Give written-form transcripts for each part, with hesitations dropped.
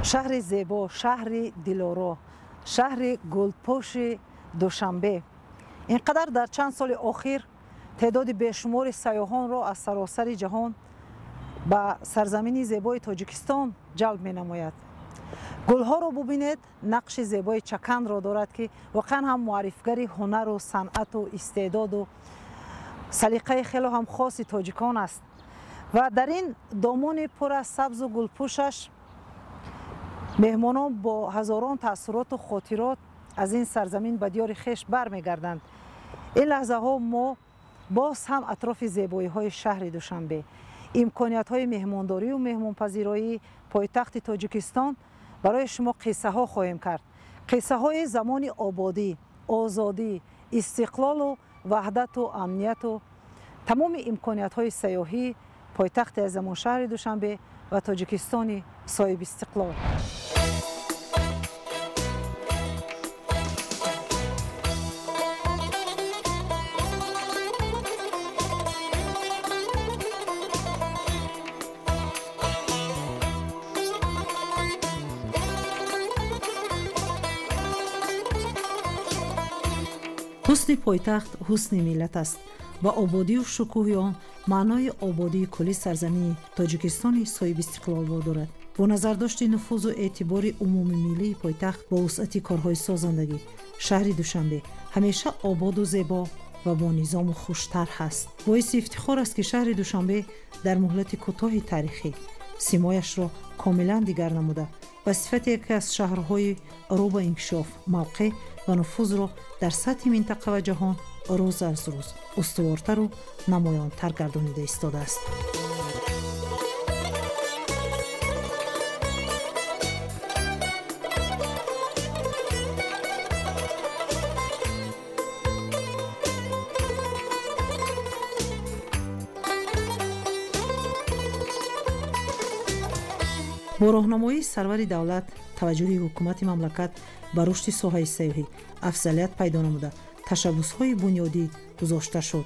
شهر زیبا، شهر دلارا، شهر گلپوش دوشنبه. اینقدر در چند سال اخیر تعداد بیشمار سیاحان را از سراسر جهان به سرزمین زیبای تاجیکستان جلب می نماید. گلها را ببینید، نقش زیبای چکن را دارد که واقعا هم معرفگر هنر و صنعت و استعداد و سلیقه خیلی هم خاص تاجیکان است. و در این دامان پر از سبز و گلپوشش مهمانان با هزاران تأثیرات و خاطرات از این سرزمین به دیار خویش برمیگردند. این لحظه ها ما باز هم اطراف زیبایی های شهر دوشنبه، امکانیت های مهمانداری و مهمانپذیری پایتخت تاجیکستان برای شما قصه ها خواهیم کرد. قصه های زمان آبادی، آزادی، استقلال و وحدت و امنیت و تمام امکانیت های سیاحی پایتخت زمان شهر دوشنبه و تاجیکستان صاحب استقلال. حسن پایتخت حسن ملت است و آبادی و شکوه آن معنای آبادی کلی سرزمین تاجیکستان صاحب استقلال را دارد. با نظرداشت نفوذ و اعتبار عمومی ملی پایتخت با وسعت کارهای سازندگی، شهر دوشنبه همیشه آباد و زیبا و با نظام و خوشتر هست. باعث افتخار است که شهر دوشنبه در مهلت کوتاه تاریخی سیمایش را کاملا دیگر نموده و صفت یکی از شهرهای رو به انکشاف، موقع و نفوذ را در سطح منطقه و جهان روز از روز استوارتر و نمایانتر گردانیده ایستاده است. با راهنمایی سرور دولت، توجه حکومت مملکت به رشد ساحه سیاحی افضلیت پیدا نموده، تشبس‌های بنیادی گذاشته شد.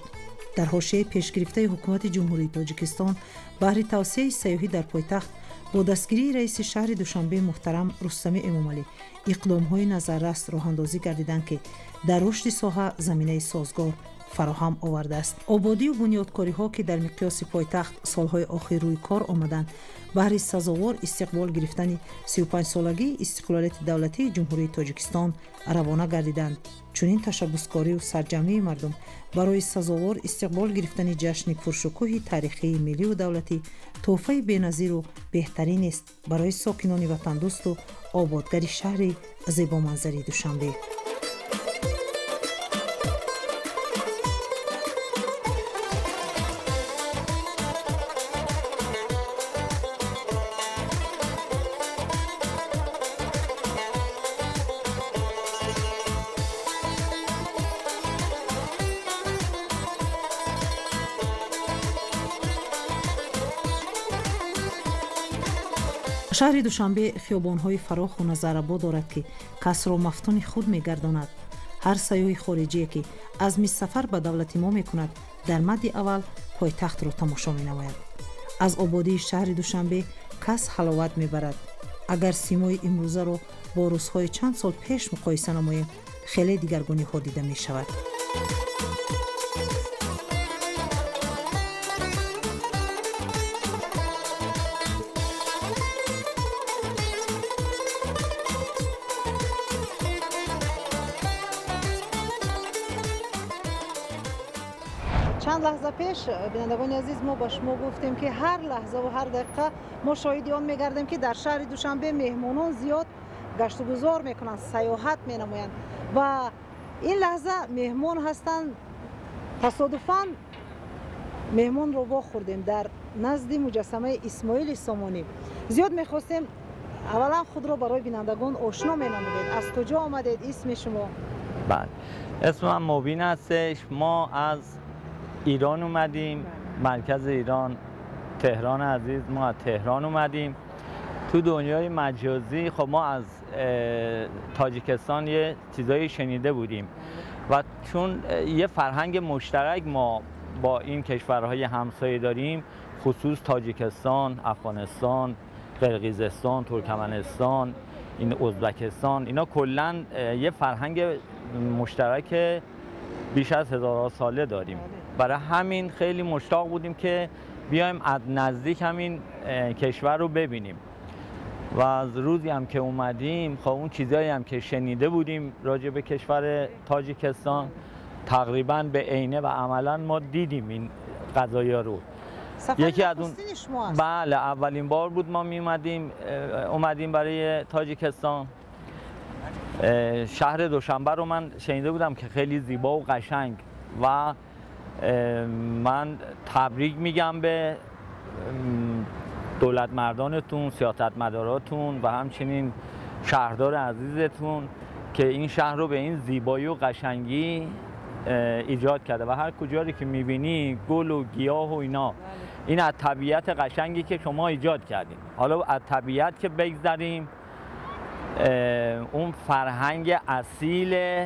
در حاشیه پیشگرفته حکومت جمهوری تاجیکستان بهر توسعه سیاحی در پایتخت با دستگیری رئیس شهر دوشنبه محترم رستم امامعلی اقدام‌های نظررس راه‌اندازی گردیدند که در رشد ساحه زمینه سازگار فراهم آورده است. آبادی و بنیادکاری‌ها که در مقیاس پایتخت سالهای آخر روی کار آمدند، بهر سزاوار استقبال گرفتن 35 سالگی استقلالیت دولتی جمهوری تاجیکستان روانه گردیدند. چنین تشبسکاری و سرجمعی مردم برای سزاوار استقبال گرفتن جشن پرشکوه تاریخی ملی و دولتی تحفه بی‌نظیر و بهترین است برای ساکنان وطن دوست و آبادگر شهر زیبا منظری دوشنبه. شهر دوشنبه خیابان‌های فراخ و نظرآباد دارد که کس را مفتون خود می‌گرداند. هر سیاح خارجی که عزم سفر به دولت ما می‌کند، در مد اول پایتخت را تماشا می‌نماید. از آبادی شهر دوشنبه کس حلاوت می‌برد. اگر سیمای امروزه را با روزهای چند سال پیش مقایسه نماییم، خیلی دیگرگونی‌ها دیده می‌شود. چند لحظه پیش بینندگان عزیز ما با شما گفتیم که هر لحظه و هر دقیقه ما شاهد آن می‌گردیم که در شهر دوشنبه مهمانان زیاد گشت و گذار میکنند، سیاحت مینمایند و این لحظه مهمان هستند. تصادفاً مهمان رو واخوردیم در نزد مجسمه اسماعیل سامانی. زیاد میخواستیم اولا خود را برای بینندگان آشنا مینمودید. از کجا آمدید؟ اسم شما؟ بله، اسمم مبین هستش. ما از ایران اومدیم، مرکز ایران، تهران عزیز. ما از تهران اومدیم. تو دنیای مجازی خب ما از تاجیکستان یه چیزایی شنیده بودیم و چون یه فرهنگ مشترک ما با این کشورهای همسایه داریم، خصوص تاجیکستان، افغانستان، قرقیزستان، ترکمنستان، این ازبکستان، اینا کلا یه فرهنگ مشترک بیش از 1000 ساله داریم. برای همین خیلی مشتاق بودیم که بیایم از نزدیک همین کشور رو ببینیم و از روزی هم که اومدیم خب اون چیزایی هم که شنیده بودیم راجع به کشور تاجیکستان تقریبا به عینه و عملا ما دیدیم این قضایا رو. یکی از اون بله اولین بار بود ما اومدیم برای تاجیکستان. شهر دوشنبه رو من شنیده بودم که خیلی زیبا و قشنگ و من تبریک میگم به دولت مردانتون، سیاستمداراتون و همچنین شهردار عزیزتون که این شهر رو به این زیبایی و قشنگی ایجاد کرده و هر کجایی که میبینی گل و گیاه و اینا، این از طبیعت قشنگی که شما ایجاد کردین. حالا از طبیعت که بگذریم، اون فرهنگ اصیل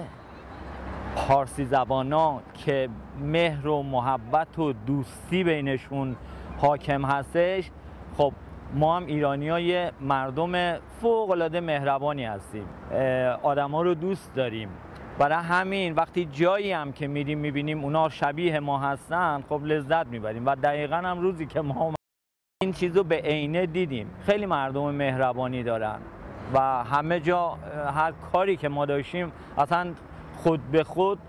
پارسی زبانا که مهر و محبت و دوستی بینشون حاکم هستش، خب ما هم ایرانیای مردم فوق‌العاده مهربانی هستیم، آدما رو دوست داریم. برای همین وقتی جایی هم که میریم میبینیم اونا شبیه ما هستن، خب لذت میبریم و دقیقاً هم روزی که ما این چیزو به عینه دیدیم. خیلی مردم مهربانی دارن و همه جا هر کاری که ما داشتیم اصلا خود به خود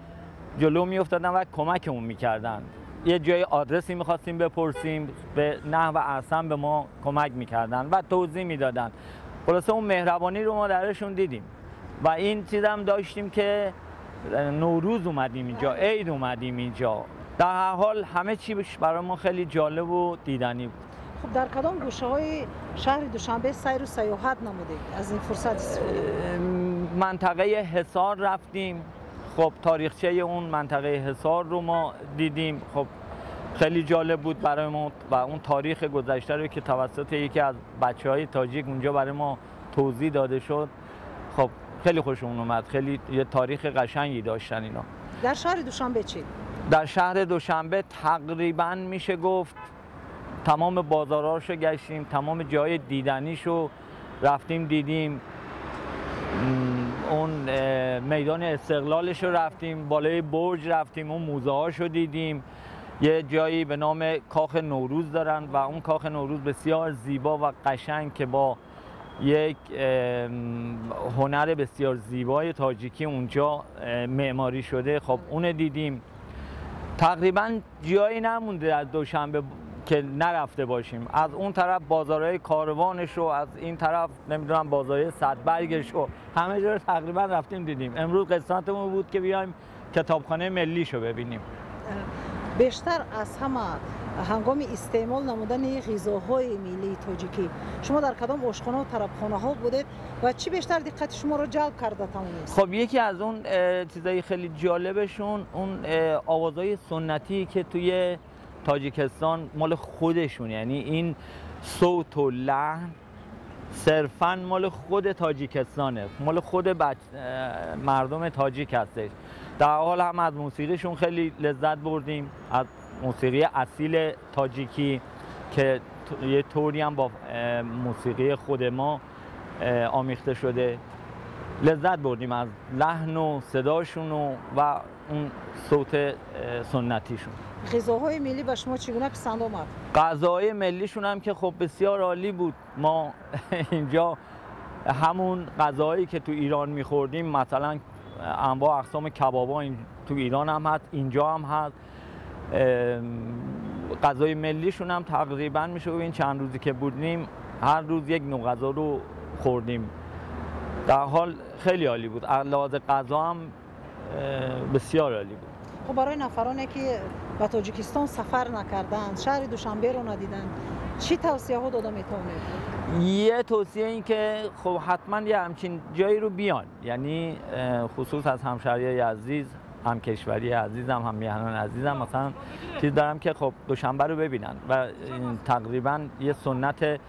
جلو میافتادن و کمکمون میکردن. یه جای آدرسی میخواستیم بپرسیم، به نحو احسن به ما کمک میکردن و توضیح میدادن. خلاصه اون مهربانی رو ما درشون دیدیم و این چیزم داشتیم که نوروز اومدیم اینجا، عید اومدیم اینجا، در هر حال همه چی برای ما خیلی جالب و دیدنی بود. خب در کدام گوشه‌های شهر دوشنبه سیر و سیاحت نمودید؟ از این فرصت استفاده منطقه حصار رفتیم. خب تاریخچه اون منطقه حصار رو ما دیدیم. خب خیلی جالب بود برای ما و اون تاریخ گذشته رو که توسط یکی از بچه‌های تاجیک اونجا برای ما توضیح داده شد، خب خیلی خوشمون اومد. خیلی یه تاریخ قشنگی داشتن اینا. در شهر دوشنبه چی؟ در شهر دوشنبه تقریبا میشه گفت تمام بازاراشو گشتیم، تمام جای دیدنیشو رفتیم دیدیم. اون میدان استقلالش رو رفتیم، بالای برج رفتیم، اون موزه هاشو دیدیم. یه جایی به نام کاخ نوروز دارن و اون کاخ نوروز بسیار زیبا و قشنگ که با یک هنر بسیار زیبای تاجیکی اونجا معماری شده. خب اون دیدیم. تقریبا جایی نمونده از دوشنبه که نرفته باشیم. از اون طرف بازارهای کاروانش رو، از این طرف نمیدونم بازارهای صدبرگش رو، همه جا رو تقریبا رفتیم دیدیم. امروز قسمتمون بود که بیایم کتابخانه ملیش رو ببینیم. بیشتر از همه هنگام استعمال نمودن غذاهای ملی تاجیکی شما در کدام آشخانه و طربخانه ها بودید و چی بیشتر دقت شما رو جلب کرده تمونیست؟ خب یکی از اون چیزای خیلی جالبشون اون آوازهای سنتی که توی تاجیکستان مال خودشون، یعنی این صوت و لحن صرفاً مال خود تاجیکستانه، مال خود مردم تاجیک هستش. در حال هم از موسیقیشون خیلی لذت بردیم، از موسیقی اصیل تاجیکی که یه طوری هم با موسیقی خود ما آمیخته شده. لذت بردیم از لحن و صداشون و اون صوت سنتیشون. غذاهای ملی به شما چگونه پسند آمد؟ غذاهای ملیشون هم که خب بسیار عالی بود. ما اینجا همون غذاهایی که تو ایران می‌خوردیم، مثلا انواع اقسام کبابا تو ایران هم هست، اینجا هم هست. غذای ملیشون هم تقریبا میشه این چند روزی که بودیم هر روز یک نوع غذا رو خوردیم. در حال خیلی عالی بود. لحاظ غذا هم بسیار عالی بود. خب برای نفرانی که به تاجیکستان سفر نکردند، شهر دوشنبه رو ندیدند، چی توصیه ها داده میتونید؟ یه توصیه این که خب حتما یه همچین جایی رو بیان، یعنی خصوص از همشهریای عزیز، هم کشوری عزیزم، هم میهنان عزیزم، مثلا چیز دارم که خب دوشنبه رو ببینن و تقریبا یه سنت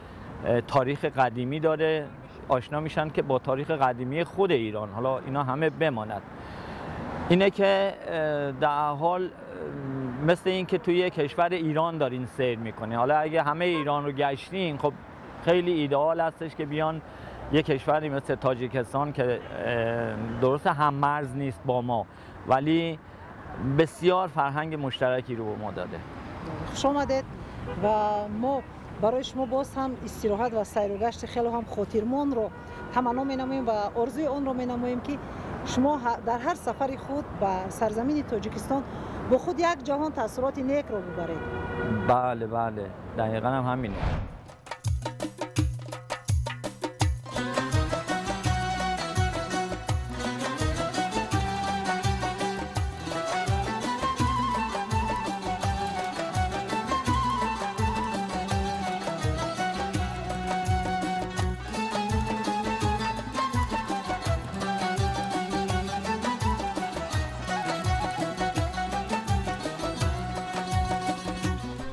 تاریخ قدیمی داره، آشنا میشن که با تاریخ قدیمی خود ایران. حالا اینا همه بماند. اینه که در حال مثل این که توی کشور ایران دارین سیر میکنه. حالا اگه همه ایران رو گشتین، خب خیلی ایدئال هستش که بیان یک کشوری مثل تاجیکستان که درست هم مرز نیست با ما ولی بسیار فرهنگ مشترکی رو به ما داده. خوش آمدید و ما برای شما باز هم استراحت و سیر و گشت خیلی هم خاطرمان رو تمنا می‌نماییم و آرزوی آن رو می‌نماییم که شما در هر سفر خود به سرزمین تاجیکستان با خود یک جهان تاثیرات نیک رو ببرید. بله بله دقیقاً هم همینه.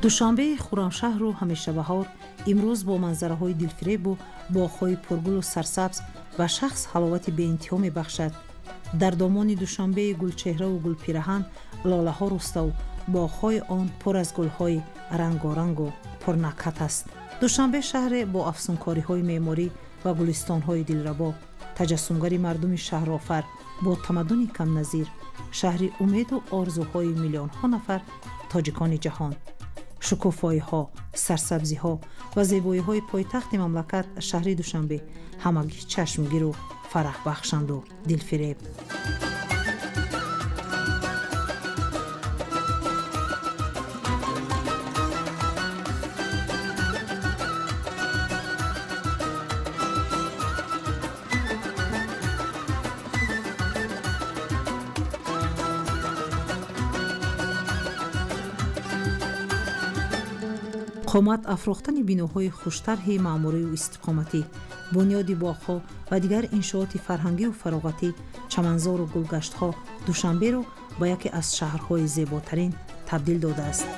دوشنبه خرمشهر و همیشه بهار امروز با منظره‌های دلفریب و باغ‌های پرگل و سرسبز و شخص حلاوت بی‌انتها می‌بخشد. در دامان دوشنبه گلچهره و گلپیراهن لاله‌ها رسته و باغ‌های آن پر از گل‌های رنگارنگ و پرنکهت است. دوشنبه شهر با افسونکاری‌های معماری و گلستان‌های دلربا، تجسمگری مردم شهرآفر با تمدن کم نظیر، شهری امید و آرزوهای میلیون‌ها نفر تاجیکان جهان. شکوفایی‌ها، سرسبزی‌ها و زیبایی‌های پایتخت مملکت شهر دوشنبه همگی چشمگیر و فرح بخشند و دلفریب. قامت افروختن بیناهای خوش‌طرح معماری و استقامتی، بنیاد باغ‌ها و دیگر انشاءات فرهنگی و فراغتی، چمنزار و گلگشت‌ها دوشنبه را به یکی از شهرهای زیباترین تبدیل داده است.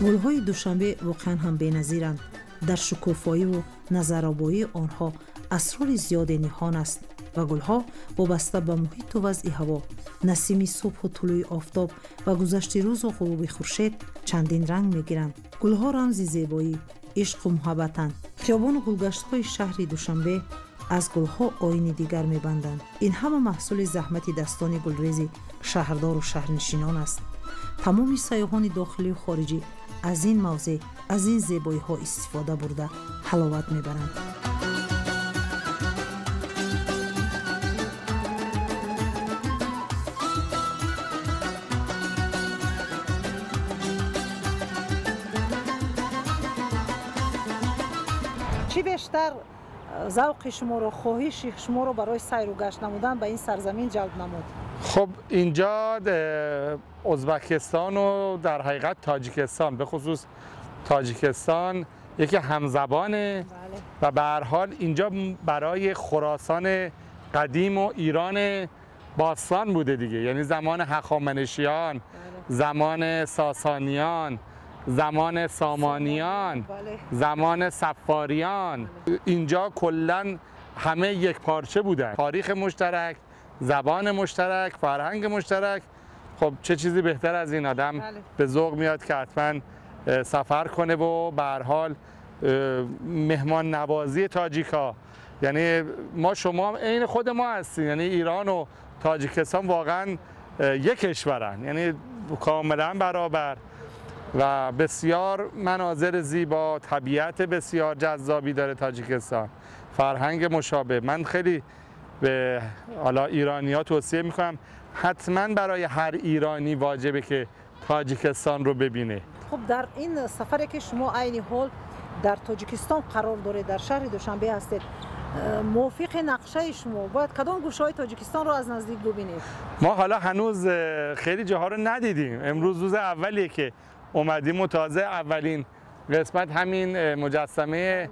گل‌های دوشنبه واقعاً هم بی‌نظیرند. در شکوفایی و نظرآبایی آنها اسرار زیاد نهان است و گلها وابسته به محیط و وضع هوا، نسیم صبح و طلوع آفتاب و گذشت روز و غروب خورشید چندین رنگ میگیرند. گلها رمز زیبایی، عشق و محبتند. خیابان و گلگشت‌های شهر دوشنبه از گلها آیین دیگر میبندند. این همه محصول زحمت دستان گلریز شهردار و شهرنشینان است. تمام سیاحان داخلی و خارجی از این موضع، از این زیبایی‌ها استفاده برده حلاوت میبرند. چی بیشتر ذوق شما رو، خواهش شما رو برای سیر و گشت نمودن به این سرزمین جلب نمود؟ خب اینجا ازبکستان و در حقیقت تاجیکستان، به خصوص تاجیکستان یکی همزبانه. بله. و به هر حال اینجا برای خراسان قدیم و ایران باستان بوده دیگه، یعنی زمان هخامنشیان، بله. زمان ساسانیان، زمان سامانیان، بله. زمان صفاریان، بله. اینجا کلاً همه یک پارچه بودن. تاریخ مشترک، زبان مشترک، فرهنگ مشترک. خب چه چیزی بهتر از این؟ آدم بله. به ذوق میاد که حتما سفر کنه و به هر حال مهمان نوازی تاجیکا، یعنی ما شما عین خود ما هستیم، یعنی ایران و تاجیکستان واقعا یک کشورن، یعنی کاملا برابر و بسیار مناظر زیبا، طبیعت بسیار جذابی داره تاجیکستان، فرهنگ مشابه. من خیلی به حالا ایرانی‌ها توصیه میکنم حتما برای هر ایرانی واجبه که تاجیکستان رو ببینه. خب در این سفری که شما عین حال در تاجیکستان قرار داره، در شهر دوشنبه هستید، موافق نقشه شما باید کدام گوشه‌های تاجیکستان رو از نزدیک ببینید؟ ما حالا هنوز خیلی جاها رو ندیدیم. امروز روز اولیه که اومدیم و تازه اولین قسمت همین مجسمه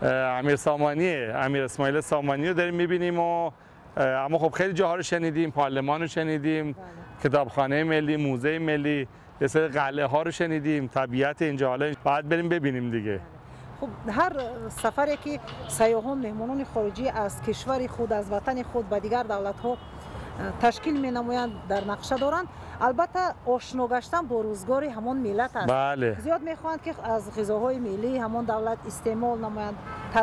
امیر سامانیه، امیر اسماعیل سامانی رو داریم می‌بینیم و اما خب خیلی جاها رو شنیدیم، پارلمان رو شنیدیم، بله. کتابخانه ملی، موزه ملی، یه سری قلعه ها رو شنیدیم، طبیعت اینجا حالا باید بریم ببینیم دیگه. خب هر سفری که سیاحان مهمانان خارجی از کشور خود، از وطن خود به دیگر دولت‌ها تشکیل می‌نمایند در نقشه دارند. البته آشنا گشتن با روزگار همان ملت است. بله. زیاد می‌خواهند که از غذاهای ملی همان دولت استعمال نمایند،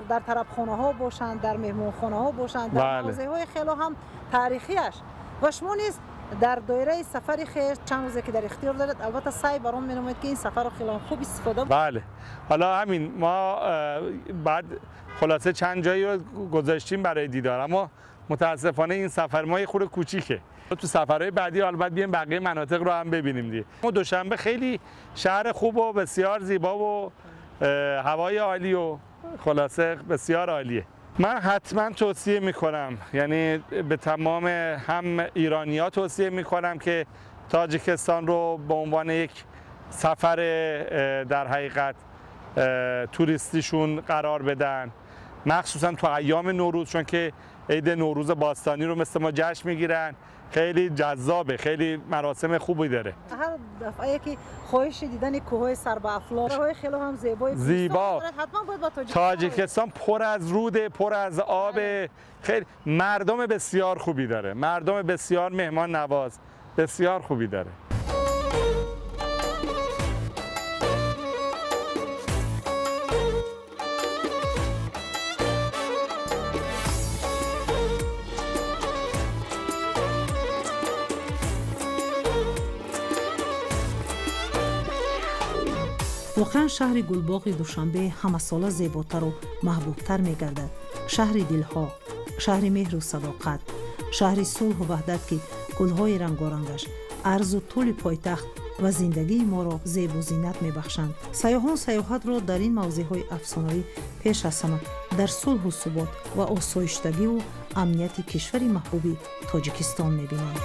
در طربخانه‌ها باشند، در مهمانخانه‌ها باشند، در مغازه‌های خیلی هم تاریخیش. و شما نیز در دایره سفر خیر چند روزی که در اختیار دارید البته سعی برام می‌نمایید که این سفر رو خیلی خوب استفاده. بله. حالا همین ما بعد خلاصه چند جایی رو گذاشتیم برای دیدار، اما متاسفانه این سفر ما یه خورده کوچیکه. تو سفرهای بعدی البته بیایم بقیه مناطق رو هم ببینیم دیگه. ما دوشنبه خیلی شهر خوب و بسیار زیبا و هوای عالی و خلاصه بسیار عالیه. من حتما توصیه میکنم، یعنی به تمام هم ایرانی‌ها توصیه میکنم که تاجیکستان رو به عنوان یک سفر در حقیقت توریستیشون قرار بدن، مخصوصا تو ایام نوروز، چون که عید نوروز باستانی رو مثل ما جشن میگیرن. خیلی جذابه، خیلی مراسم خوبی داره. هر دفعه که خواهش دیدن کوههای سر به افلاک، خیلی هم زیبا. حتما باید با تاجیکستان پر از روده، پر از آب، خیلی مردم بسیار خوبی داره، مردم بسیار مهمان نواز، بسیار خوبی داره. واقعا شهر گلباغ دوشنبه همه ساله زیباتر و محبوبتر می‌گردد. شهر دلها، شهر مهر و صداقت، شهر صلح و وحدت که گل‌های رنگارنگش عرض و طول پایتخت و زندگی ما را زیب و زینت می‌بخشند. سیاحان سیاحت را در این موضع‌های افسانه‌ای پیش از همه در صلح و ثبات و آسایشتگی و امنیت کشور محبوب تاجیکستان می‌بینند.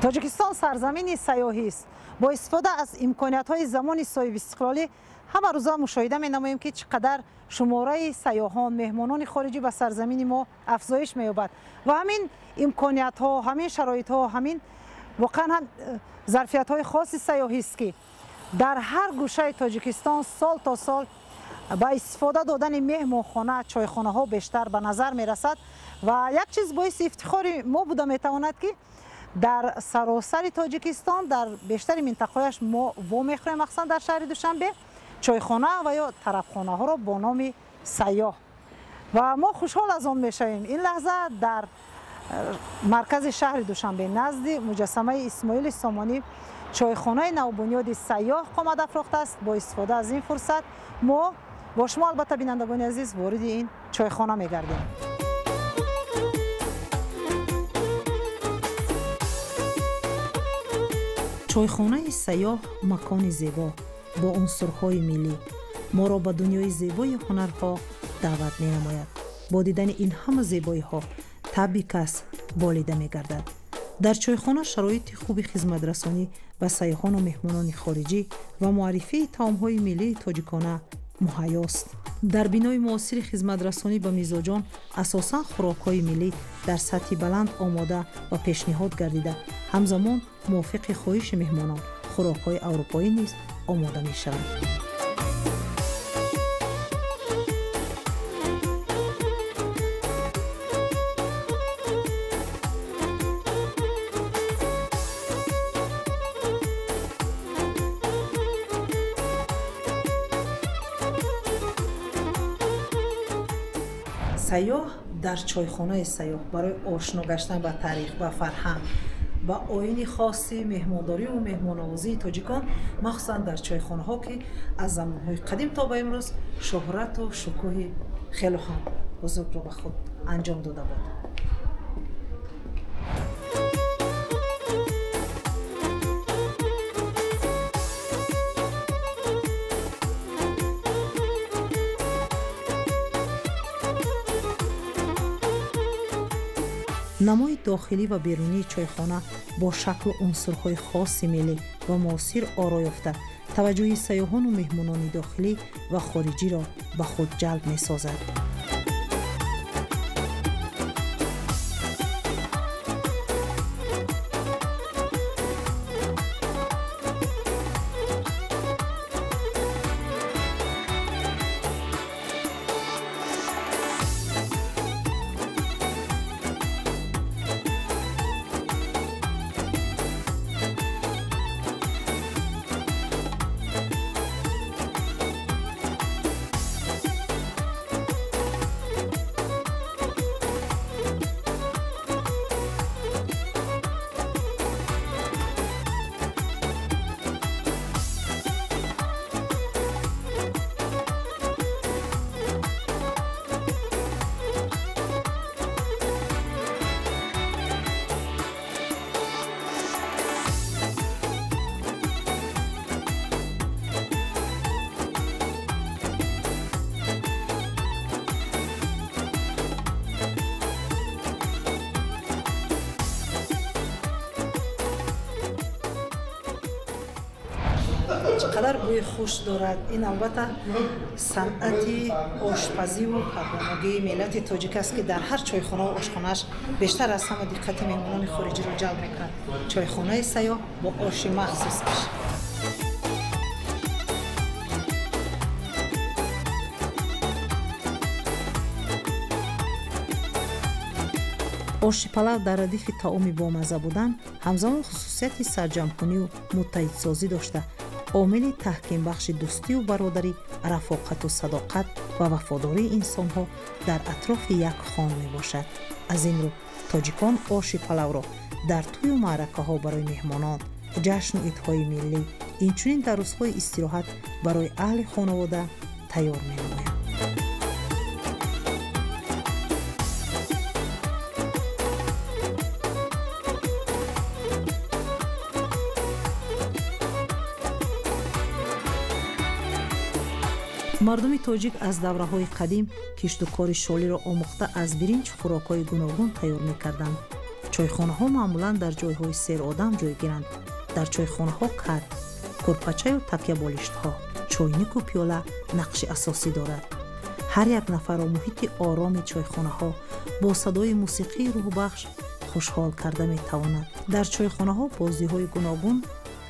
تاجیکستان سرزمین سیاحی است. با استفاده از امکانیت‌های زمان صاحب استقلالی همه روزا مشاهده می‌نماییم که چقدر شماره سیاحان، مهمانان خارجی به سرزمین ما افزایش می‌یابد و همین امکانیت‌ها، همین شرایط‌ها، همین واقعا هم ظرفیت‌های خاص سیاحی است که در هر گوشه تاجیکستان سال تا سال با استفاده دادن مهمانخانه، چایخانه‌ها بیشتر به نظر می‌رسد و یک چیز باعث افتخار ما بوده می‌تواند که در سراسر تاجیکستان در بیشتر منطقه‌اش ما می‌خوریم، مخصوصا در شهر دوشنبه چایخانه و یا طربخانه ها را با نام سیاه و ما خوشحال از آن می‌شویم. این لحظه در مرکز شهر دوشنبه نزد مجسمه اسماعیل سامانی چایخانه نوبنیاد سیاه قامت افراخته است. با استفاده از این فرصت ما با شما البته بینندگان عزیز وارد این چایخانه می‌گردیم. چایخانه سیاه مکان زیبا با عنصرهای ملی ما را به دنیای زیبای هنرها دعوت می‌نماید. با دیدن این همه زیبایی‌ها طبع کس بالیده می‌گردد. در چایخانه شرایط خوب خدمت رسانی به سیاحان و مهمانان خارجی و معرفی طعام‌های ملی تاجیکانه مهیاست. در بینای معاصر خدمت رسانی به میزبان اساساً خوراک‌های ملی در سطح بلند آماده و پیشنهاد گردیده، همزمان موافق خواهش مهمانان خوراک‌های اروپایی نیز آماده می‌شوند. سیاه در چایخانه سیاه برای آشنا گشتن با تاریخ و فرهنگ و آیین خاصی مهمانداری و مهمان‌نوازی تاجیکان، مخصوصا در چایخانه‌ها که از زمان‌های قدیم تا به امروز شهرت و شکوه خیلی هم بزرگ را به خود انجام داده بود. نمای داخلی و بیرونی چایخانه با شکل و عنصرهای خاص ملی و معاصر آرا یافته توجه سیاحان و مهمانان داخلی و خارجی را به خود جلب می‌سازد. چقدر بوی خوش دارد. این البته صنعت آشپزی و پهلوانگی ملت تاجیک است که در هر چایخانه و آشخانه‌اش بیشتر از همه دقت مهمانان خارجی را جلب می‌کند. چایخانه سیاه با آش مخصوصش. оши палав дар радифи таоми бомаза будан ҳамзамон хусусияти сарҷамкунӣ ва муттаҳидсозӣ дошта омили таҳкимбахши дӯстию бародарӣ, рафоқату садоқат ва вафодории инсонҳо дар атрофи як хон мебошад. аз ин рӯ тоҷикон оши палавро дар тӯю маъракаҳо барои меҳмонон, ҷашну идҳои миллӣ, инчунин дар рӯзҳои истироҳат барои аҳли хонавода тайёр менамоянд. мардуми тоҷик аз давраҳои қадим киштукори шолиро омӯхта аз биринҷ хӯрокҳои гуногун тайёр мекарданд. чойхонаҳо маъмулан дар ҷойҳои серодам ҷойгиранд. дар чойхонаҳо кат, курпачаю такяболиштҳо, чойнику пиёла нақши асосӣ дорад. ҳар як нафарро муҳити ороми чойхонаҳо бо садои мусиқии рӯҳбахш хушҳол карда метавонад. дар чойхонаҳо бозиҳои гуногун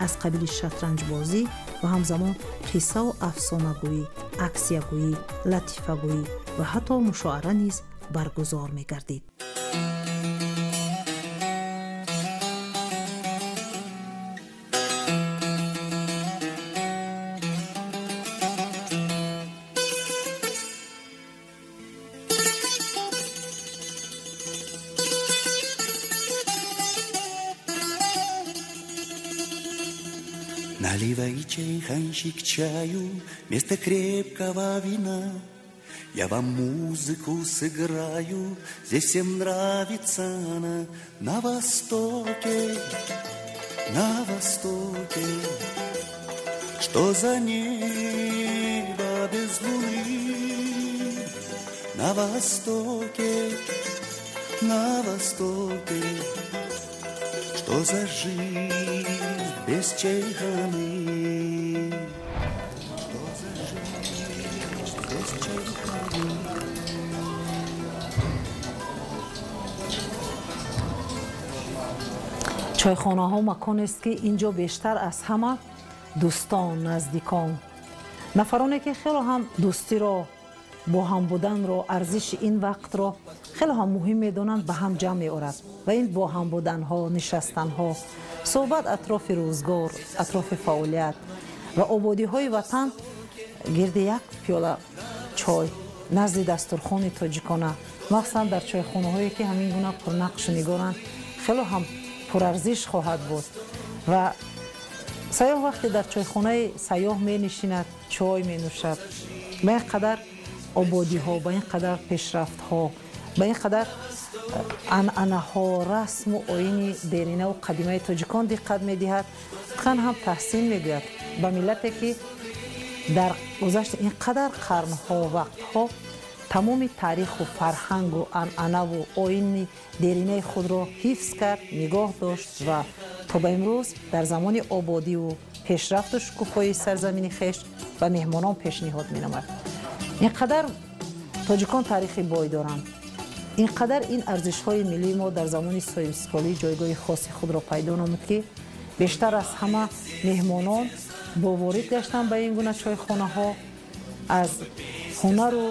аз қабили шатранҷбозӣ ва ҳамзамон қиссаву афсонагӯӣ, аксиягӯӣ, латифагӯӣ ва ҳатто мушоара низ баргузор мегардид. Наливай чайханщик чаю вместо крепкого вина. Я вам музыку сыграю, здесь всем нравится она. На востоке, что за небо без луны. На востоке, что за жизнь без чайханы. чойхонаҳо маконест ки инҷо бештар аз ҳама дӯстон, наздикон, нафароне ки хело ҳам дӯстиро, бо ҳам буданро, арзиши ин вақтро хело ҳам муҳим медонанд, ба ҳам ҷамъ меорад. ва ин бо ҳам буданҳо, нишастанҳо, суҳбат атрофи рӯзгор, атрофи фаъолият ва ободиҳои ватан гирди як пиёла чой назди дастурхони тоҷикона, махсусан дар чойхонаҳое ки ҳамин гуна пурнақшу нигоранд, хело ҳам пурарзиш хоҳад буд. ва саёҳ вақте дар чойхонаи сайёҳ менишинад, чой менӯшад, ба ин қадар ободиҳо, ба ин қадар пешрафтҳо, ба ин қадар анъанаҳо, расму оини деринаву қадимаи тоҷикон диққат медиҳад, хан ҳам таҳсин мегӯяд ба миллате ки дар гузашти ин қадар қарнҳо, вақтҳо тамоми таъриху фарҳангу анъанаву оини деринаи худро ҳифз кард, нигоҳ дошт ва то ба имрӯз дар замони ободиву пешрафту шукуфои сарзамини хеш ба меҳмонон пешниҳод менамояд. ин қадар тоҷикон таърихи бой доранд. ин қадар ин арзишҳои миллии мо дар замони соҳибистиқлолӣ ҷойгоҳи хоси худро пайдо намуд ки бештар аз ҳама меҳмонон бо ворид гаштан ба ин гуна чойхонаҳо аз ҳунару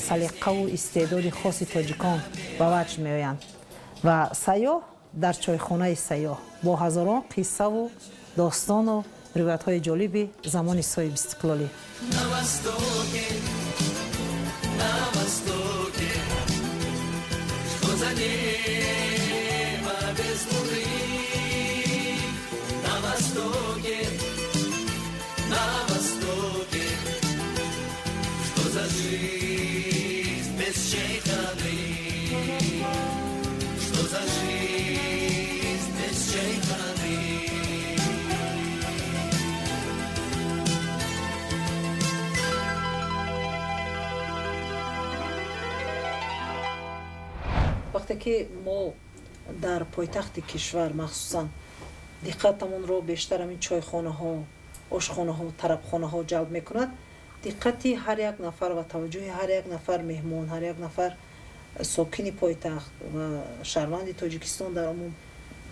салиқаву истеъдоди хоси тоҷикон ба ваҷд меоянд. ва сайёҳ дар чойхонаи сайёҳ бо ҳазорон қиссаву достону ривоятҳои ҷолиби замони соҳибистиқлолӣ. вақте ки мо дар пойтахти кишвар махсусан диққатамонро бештар ҳамин чойхонаҳо, آشخانه ها و طربخانه ها جلب میکند. دقتی هر یک نفر و توجه هر یک نفر مهمان، هر یک نفر ساکن پایتخت و شهروند تاجیکستان در عموم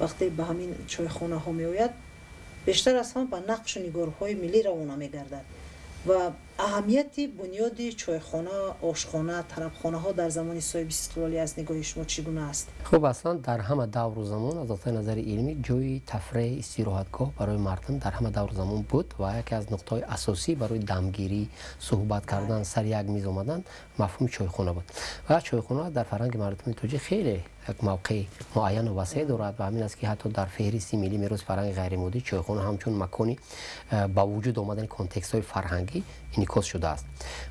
وقتی به همین چایخانه ها می آید بیشتر از همه به نقش و نگارهای ملی روانه می گردد و اهمیتی بنیادی چایخانه، آشخانه، طربخانه ها در زمان صاحب استقلالی از نگاه شما چگونه است؟ خب اصلا در همه دور و زمان از نظر علمی جای تفریح استراحتگاه برای مردم در همه دور و زمان بود و یکی از نقطه‌های اساسی برای دمگیری، صحبت کردن، سر یک میز آمدن مفهوم چایخانه بود و چایخانه در فرهنگ مردم تاجیک خیلی یک موقع معین و وسیع دارد و همین است که حتی در فهرست ملی میراث فرهنگ غیر مادی چایخانه همچون مکانی با وجود آمدن کانتکست های فرهنگی انعکاس شده است.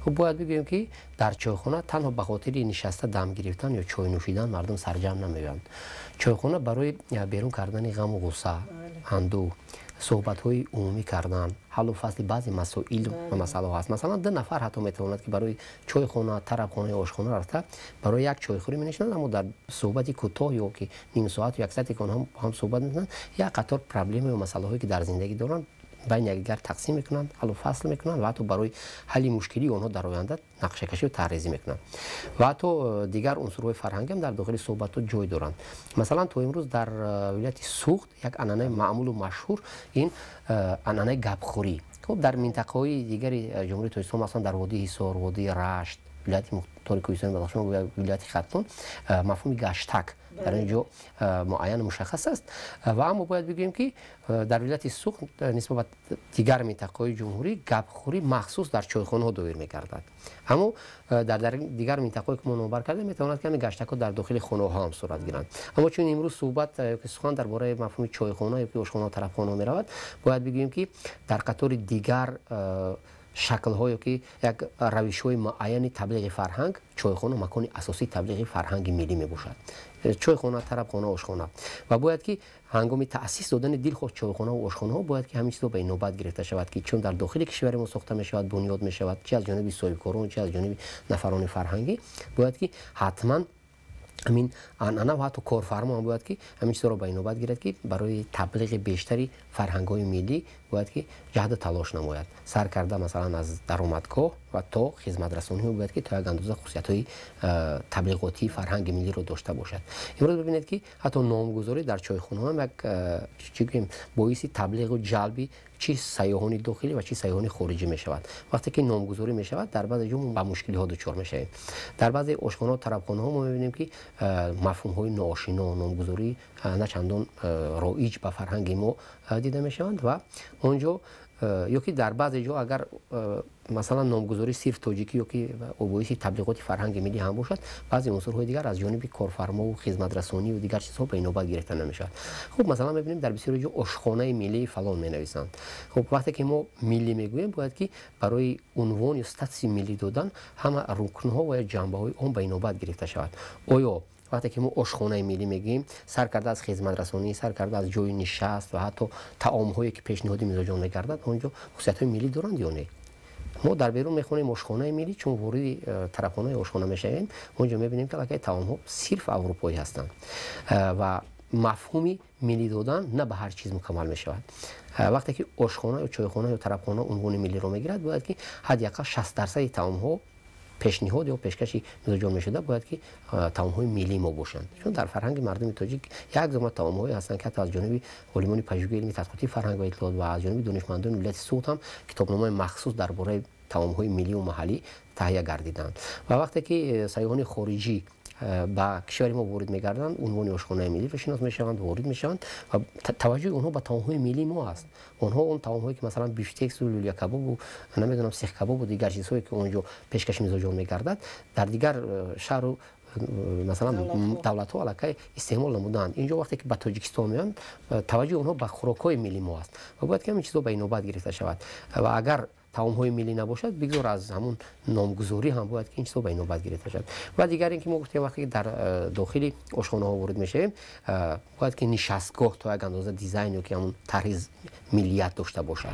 خب باید بگوییم که در چایخانه تنها به خاطر نشسته دم گرفتن یا چای نوشیدن مردم سرجم نمی‌شوند. چایخانه برای بیرون کردن غم و غصه، اندوه، صحبت‌های عمومی کردن، حل و فصل بعضی مسائل و مسائل هست. مثلا دو نفر حتی میتواند که برای چایخانه، طربخانه یا آشخانه رفته برای یک چایخوری می‌نشینند اما در صحبتی کوتاه یا که نیم ساعت یا یک ساعتی هم صحبت می‌کنند یا قطار پرابلم و مسائلی که در زندگی دارند بین یکدیگر تقسیم میکنند، حل و فصل میکنند و حتی برای حل مشکلی آنها در آینده نقشه کشی و طراحی میکنند و حتی دیگر عنصرهای فرهنگی هم در داخل صحبت جای دارند. مثلا تو امروز در ولایت سوخت یک عنعنه معمول و مشهور این عنعنه گپخوری خب در منطقه‌های دیگری جمهوری اسلامی مثلا در وادی حصار، وادی رشت، ولایت مختار کوهستان بدخشان و ولایت ختلون مفهوم گشتک در اینجا معین مشخص است و اما باید بگوییم که در ولایت سوخت نسبت به دیگر منطقه‌های جمهوری گپخوری مخصوص در چایخانه‌ها دایر می‌گردد اما در دیگر منطقه‌ای که ما نمبر کردیم می‌تواند که گشتک‌ها در داخل خانه‌ها هم صورت گیرند. اما چون امروز صحبت که سخن درباره مفهوم چایخانه یا آشخانه و طربخانه می‌رود باید بگوییم که در قطار دیگر شکل‌هایی که یک روش‌های معین تبلیغ فرهنگ چایخانه مکان اساسی تبلیغ فرهنگ ملی میباشد. چایخانه، طربخانه، آشخانه و باید که هنگام تأسیس دادن دلخواه چایخانه و آشخانه ها باید که همین چیزا به نوبت گرفته شود که چون در داخل کشور ما ساخته میشود، بنیاد میشود، چه از جانب صاحبکاران چه از جانب نفران فرهنگی باید که حتما همین عنعنه و حتی کارفرما هم باید که همین چیزا رو به نوبت گیرد که برای تبلیغ بیشتری فرهنگ‌های ملی باید که جهد تلاش نماید. سر کرده مثلا از درآمدگاه و تا خدمت رسانی باید که تا یک اندازه خصوصیت‌های تبلیغاتی فرهنگ ملی رو داشته باشد. امروز ببینید که حتی نامگذاری در چایخانه هم یک چی باعث تبلیغ و جلبی چی سیاحان داخلی و چی سیاحان خارجی می شود. وقتی که نامگذاری می شود در بعضی جا با مشکلی ها دچار می شویم. در بعضی آشخانه و طربخانه ها ما می بینیم که مفهوم های ناآشنا نامگذاری نه چندان رایج به فرهنگ ما دیده می شوند و اونجا یا که در بعضی جا اگر مثلا نامگذاری صرف تاجیکی یا که اوبایسی تبلیغات فرهنگ ملی هم باشد بعضی عنصرهای دیگر از جانب کارفرما و خدمت رسانی و دیگر چیزها به نوبت گرفته نمیشود. خب مثلا میبینیم در بسیاری جا آشخانه ملی فلان مینویسند. خب وقتی که ما ملی میگوییم باید که برای عنوان یا استاتس ملی دادن همه رکنها و جنبه‌های اون به نوبت گرفته شود. آیا وقتی که ما آشخانه ملی میگیم سر کرده از خدمت رسانی، سر کرده از جای نشست و حتی طعام‌هایی که پیشنهادی میزبان می‌گردد اونجا خصوصیت‌های ملی دارند یا نه؟ ما در بیرون میخونیم آشخانه ملی چون وارد طرفخانه آشخانه میشیم اونجا میبینیم که لکه طعام‌ها صرف اروپایی هستند و مفهومی ملی دادن نه به هر چیز مکمل میشود. وقتی که آشخانه یا چایخانه یا طرفخانه عنوان ملی رو میگیرد باید که حداقل 60% طعام‌ها پیشنهاد یا پیشکشی میزبان میشده باید که طعام‌های ملی ما باشند چون در فرهنگ مردم تاجیک یک زمان طعام‌هایی هستند که از جانب علمان پژوهشی علمی تحقیقاتی فرهنگ و اطلاعات و از جانب دانشمندان ولایت سوخت هم کتابنامه مخصوص درباره طعام‌های ملی و محلی تهیه گردیدند و وقتی که سیاحان خارجی با کشور ما وارد می‌گردند عنوان آشخانه ملی رو شناس می‌شوند وارد می‌شوند و توجه اونها به طعام‌های ملی ما است. اونها اون طعام‌هایی که مثلا بیفتکس و لولیا کباب و نمیدونم سیخ کباب و دیگر چیزهایی که اونجا پیشکش می‌زجون می‌گردد در دیگر شهر و مثلا دولت‌ها علاقه استعمال نمودند. اینجا وقتی که به تاجیکستان میان توجه اونها به خوراک‌های ملی ما است و باید که همین چیزا به نوبت گرفته شود و اگر طعام‌های ملی نباشد بگذار از همون نامگذاری هم باید که این چیزا به نوبت گرفته شود. و دیگر اینکه ما گفتیم وقتی که در داخل آشخانه‌ها وارد میشیم باید که نشستگاه تا یک اندازه دیزاین یا که همون طرح ملیت داشته باشد.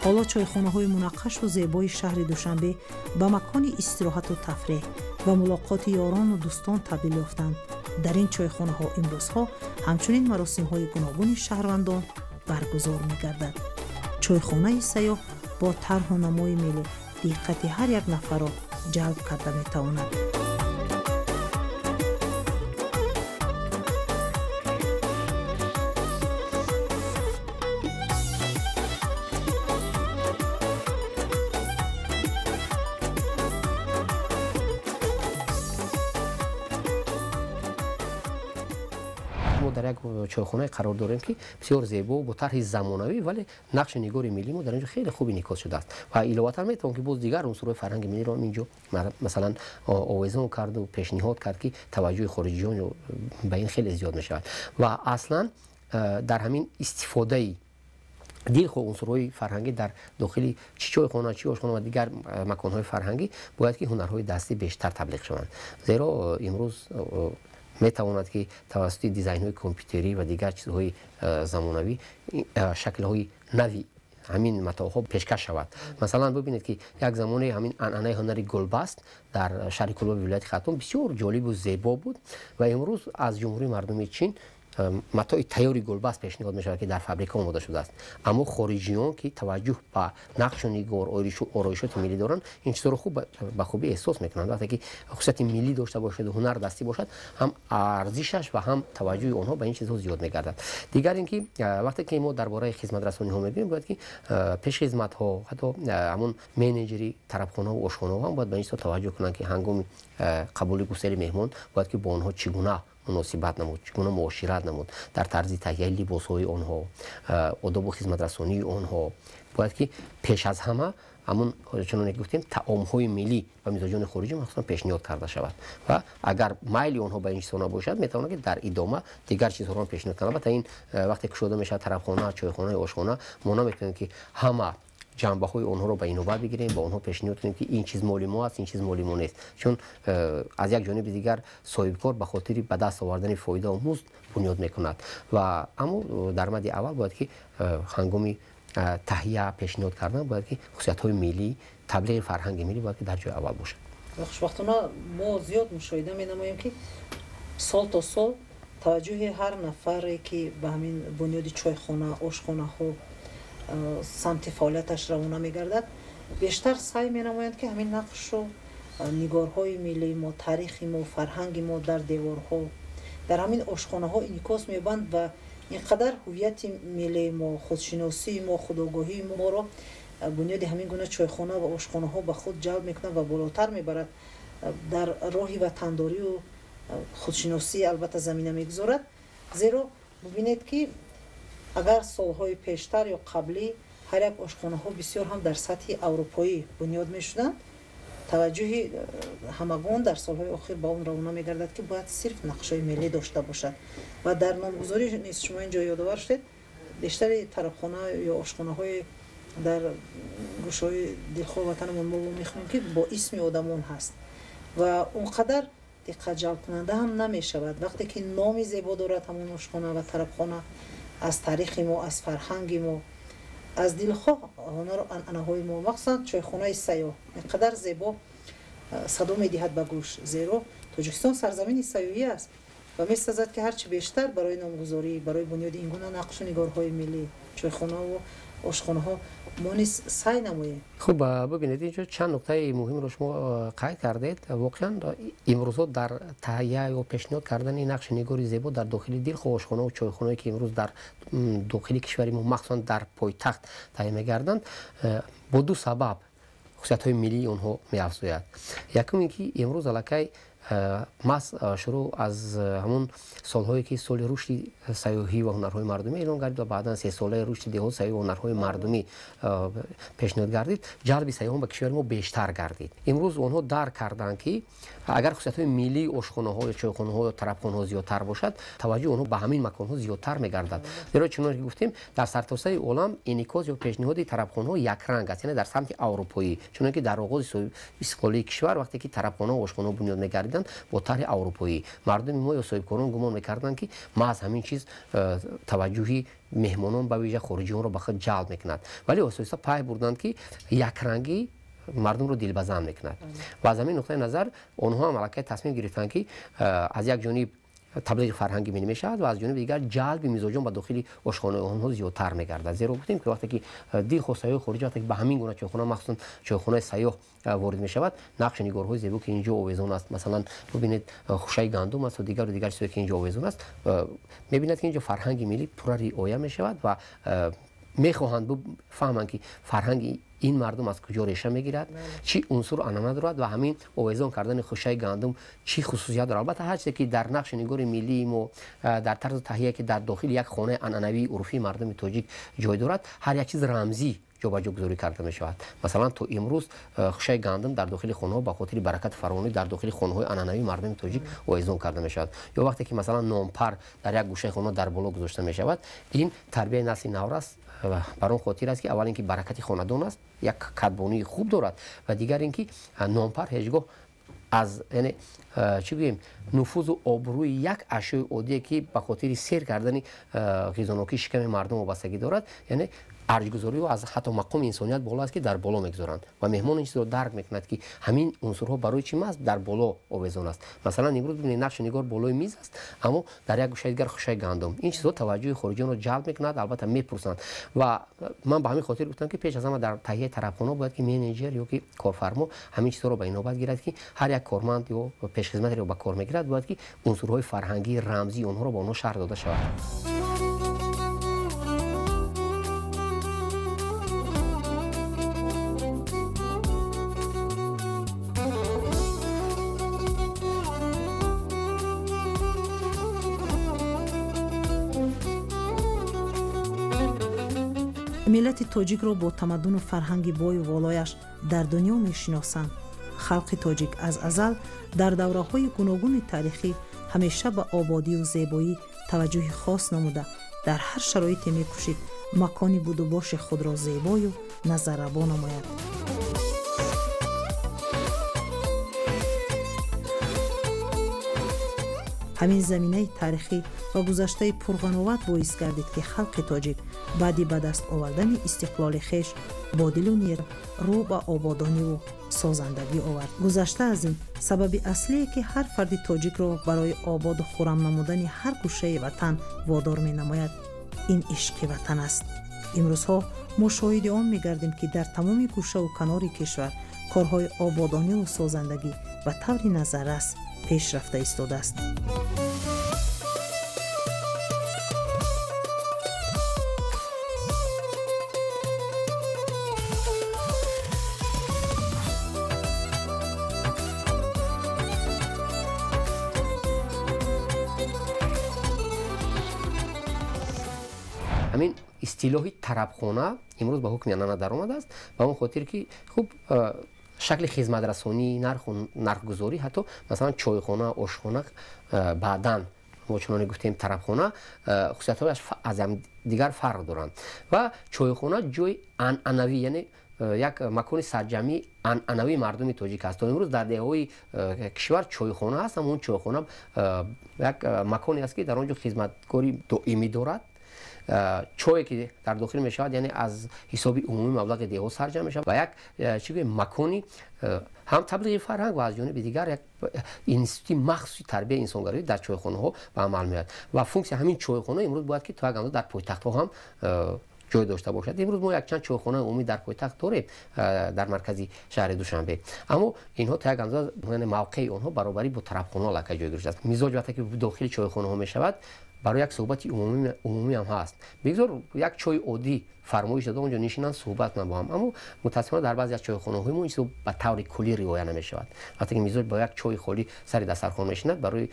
حالا چایخانه‌های منقش و زیبای شهر دوشنبه به مکان استراحت و تفریح و ملاقات یاران و دوستان تبدیل یافتند. در این چایخانه‌ها امروزها همچنین مراسم‌های گوناگون شهروندان برگزار می‌گردد. چایخانه سیاه با طرح و نمای ملی دقت هر یک نفر را جلب کرده می‌تواند. در یک چایخانه قرار داریم که بسیار زیبا و با طرح زمانوی ولی نقش نگار ملی ما در اینجا خیلی خوب انعکاس شده است و علاوه میتونم که باز دیگر عنصرهای فرهنگ ملی را اینجا مثلا آویزان کرد و پیشنهاد کرد که توجه خارجیان به این خیلی زیاد میشود و اصلا در همین استفاده دیل خو عنصرهای فرهنگی در داخل چایخانه چی آشخانه و دیگر مکان‌های فرهنگی باید که هنرهای دستی بیشتر تبلیغ شوند، زیرا امروز میتواند که توسط دیزاین های کامپیوتری و دیگر چیزهای زمانوی شکل های نوی همین متاعها پیشکش شود. مثلا ببینید که یک زمانی همین انعنه هنری گلبست در شهر کلوب ولایت خرطوم بسیار جالب و زیبا بود و امروز از جمهوری مردمی چین متاع تیاری گلبست پیشنهاد می شود که در فابریکه آماده شده است، اما خارجیان که توجه به نقش و نگار آرایشات ملی دارند این چیزا رو خوب به خوبی احساس میکنند. وقتی که خصوصیت ملی داشته باشد و هنر دستی باشد هم ارزشش و هم توجه آنها به این چیزها زیاد میگردد. دیگر اینکه وقتی که ما درباره خدمت رسانی ها میگیم باید که پیش خدمت ها حتی همون منیجری طرفخانه و آشخانه ها هم باید به این توجه کنند که هنگام قبول گسیل مهمان باید که با آنها چگونه مناسبت نمود، چگونه معاشرت نمود، در طرز تهیه لباس‌های آنها، آداب و خدمت رسانی آنها باید که پیش از همه همون چنانه که گفتیم طعام‌های ملی و مزاجان خارجی مخصوصا پیشنهاد کرده شود و اگر میل آنها به این چیزها نباشد میتونه که در ادامه دیگر چیزها را پیشنهاد کنند. البته این وقتی که شده میشه طرفخانه، چایخانه، آشخانه ما نمیتونیم که همه جنبه های اونها رو به این نوبت بگیریم با اونها پیشنهاد کنیم که این چیز مال ما است این چیز مال ما نیست، چون از یک جانب دیگر صاحبکار به خاطر به دست آوردن فایده و مزد بنیاد میکند و اما در مد اول باید که هنگامی تهیه پیشنهاد کردن باید که خصوصیت های ملی تبلیغ فرهنگ ملی باید که در جای اول باشد. وقتونه ما زیاد مشاهده می‌نماییم که سال تا سال توجه هر نفری که به همین بنیاد چایخانه، آشخانه ها سمت فعالیتش روانه می‌گردد بیشتر سعی می‌نمایند که همین نقش و نگارهای ملی ما، تاریخ ما، فرهنگ ما در دیوارها در همین آشخانه‌ها انعکاس می‌یابند و اینقدر هویت ملی ما، خودشناسی ما، خودآگاهی ما را بنیاد همین گونه چایخانه و آشخانه‌ها به خود جلب می‌کند و بالاتر می‌برد، در راه وطنداری و خودشناسی البته زمینه می‌گذارد. زیرا ببینید که اگر سالهای پیشتر یا قبلی هر یک آشخانه‌ها بسیار هم در سطح اروپایی بنیاد می‌شدند، توجه همگان در سالهای اخیر با اون روانه می‌گردد که باید صرف نقشه ملی داشته باشد و در نامگذاری نیست. شما اینجا یادآور شدید بیشتر طرفخانه یا آشخانه‌های در گوشه‌های دلخواه وطنمون ما می‌خوانیم که با اسم آدمان هست و اونقدر دقت جلب کننده هم نمی‌شود. وقتی که نام زیبا دارد همون آشخانه و طرفخانه، از تاریخ ما، از فرهنگ ما، از دلخواه هنر و انعنه‌های ما، مخصوصا چایخانه سیاه اینقدر زیبا صدا می‌دهد به گوش، زیرا تاجیکستان سرزمین سیاحی است و می‌سازد که هرچی بیشتر برای نامگذاری برای بنیاد این گونه نقش و نگارهای ملی چایخانه و آشخانه‌ها ما نیز سعی نماییم. خب ببینید اینجا چند نکته مهم رو شما قید کردید. واقعا امروز در تهیه و پیشنهاد کردن نقش نگاری زیبا در داخل دلخواه آشخانه و چایخانه‌ای که امروز در داخل کشور ما مخصوصا در پایتخت تهیه می‌گردند با دو سبب خصوصیت‌های ملی آنها می‌افزاید. یکم اینکه امروز الکی شروع از همون سالهایی که سال رشد سیاحی و هنرهای مردمی ایران گردید و بعدا 3 ساله رشد دهات سیاحی و هنرهای مردمی پیشنهاد گردید، جلب سیاحان به کشور ما بیشتر گردید. امروز آنها درک کردند که اگر خصوصیت‌های ملی آشخانه‌ها، چایخانه‌ها، طرفخانه‌ها زیادتر باشد، توجه آنها به همین مکان‌ها زیادتر می‌گردد. زیرا چنانکه گفتیم در سرتاسر عالم انعکاس یا پیشنهاد طرفخانه‌ها یک رنگ است، یعنی در سمت اروپایی. چنانکه در آغاز استقلالی کشور وقتی که طرفخانه و آشخانه بنیاد می‌گردید میدن با طرح اروپایی. مردم ما یا صاحبکاران گمان میکردن که محض همین چیز توجهی مهمانان به ویژه خارجیان رو به خود جلب میکند، ولی آسوسا پای بردند که یک رنگی مردم رو دلبزن میکند و از همین نقطه نظر آنها ملکه تصمیم گرفتند که از یک جانب تبلیغ فرهنگی می نمیشد و از جانب دیگر جلب مزاجان به داخل آشخانه آنها زیادتر میگردد. زیرا گفتیم که وقتی که دیگ و سیاه خارجی وقتی که به همین گونه چایخانه مخصوصا چایخانه سیاه وارد می شود، نقش نگارهای زیبا که اینجا آویزان است، مثلا ببینید خوشه گندم است و دیگر چیزایی که اینجا آویزان است، میبینید که اینجا فرهنگ ملی پر رعایت می شود و میخواهند بفهمند که فرهنگ این مردم از کجا ریشه میگیرد، چی عنصر عنعنه دارد و همین آویزان کردن خوشه گندم چی خصوصیت دارد. البته هر چیزی که در نقش نگار ملی و در طرز تهیه که در داخل یک خانه عنعنوی عرفی مردم تاجیک جای دارد، هر یک چیز رمزی جابجا گذاری کرده می شود. مثلا تو امروز خوشه گندم در داخل خانه ها به خاطر برکت فراوانی در داخل خانه های عنعنوی مردم تاجیک آویزان کرده می شود. یا وقتی که مثلا نامپر در یک گوشه خانه در بالا گذاشته می شود، این تربیت نسل نو است. بر اون خاطر است که اول اینکه برکت خاندان است، یک کدبانی خوب دارد و دیگر اینکه نامپر هیچگاه از یعنی چی بگیم نفوذ و آبروی یک اشیاء عادی که به خاطر سیر کردن غذانوکی شکم مردم وابستگی دارد، یعنی ارجگذاری و از حتی مقام انسانیت بالا است که در بالا میگذارند و مهمان این چیز رو درک میکند که همین عنصرها برای چی است در بالا آویزان است. مثلا امروز ببینید نقش نگار بالای میز است اما در یک گوشه دیگر خوشه گندم. این چیزها توجه خارجیان رو جلب میکند، البته میپرسند و من به همین خاطر گفتم که پیش از همه در تهیه طرفخانه باید که منیجر یا که کارفرما همین چیزها رو به نوبت گیرد که هر یک کارمند یا پیشخدمتی رو به کار میگیرد باید که عنصرهای فرهنگی رمزی اونها رو با اونها شرح داده شود. ملت تاجیک را با تمدن و فرهنگ بای و والایش در دنیا میشناسند. خلق تاجیک از ازل در دوره‌های گوناگون تاریخی همیشه به آبادی و زیبایی توجه خاص نموده، در هر شرایطی می‌کوشید مکانی بود و باش خود را زیبای و نظرروا نماید. همین زمینه تاریخی و گذشته پرغناوت باعث گردید که خلق تاجیک بعدی به دست آوردن استقلال خویش با دل و نیر رو به آبادانی و سازندگی آورد. گذشته از این سبب اصلی که هر فرد تاجیک را برای آباد و خرم نمودن هر گوشه وطن وادار می نماید این عشق وطن است. امروزها ما شاهد آن می گردیم که در تمام گوشه و کنار کشور کارهای آبادانی و سازندگی و طور نظررس پیش رفته ایستاده است. همین اصطلاحی طربخانه امروز به حکم عنعنه در آمده است و اون خاطر که خوب شکل خدمت رسانی، نرخ‌گذاری، حتی مثلا چایخانه، آشخانه بعداً ما چون گفتیم طربخانه خصوصیت‌هایش از هم دیگر فرق دارند و چایخانه جای عنعنوی یعنی یک مکان سرجمی عنعنوی مردم تاجیک است. تا امروز در دهه‌های کشور چایخانه هست، اما اون چایخانه یک مکانی است که در آنجا خدمتگاری دائمی دارد. چایی که در داخل می شود یعنی از حساب عمومی مبلغ دیگه سرجم می شود و یک چیزی مکانی هم تبلیغ فرهنگ و از جانب دیگر یک اینستیتوت مخصوصی تربیت انسانگرایی در چایخانه ها به عمل میاد و فونکسی همین چایخانه امروز باید که تا یک اندازه در پایتخت ها هم جای داشته باشد. امروز ما یک چند چایخانه عمومی در پایتخت داریم در مرکزی شهر دوشنبه، اما اینها تا یک اندازه موقع آنها برابری با طربخانه لکه جای گرفته است. مزاج وقتی که داخل چایخانه ها می شود برای یک صحبت عمومی هم هست. بگذار یک چای عادی فرمایش داده اونجا نشینن صحبت با هم، اما متأسفانه در بعضی از چایخانه های ما این چیزا به طور کلی رعایت نمی شود. وقتی که میزوج با یک چای خالی سر دسترخوان میشیند برای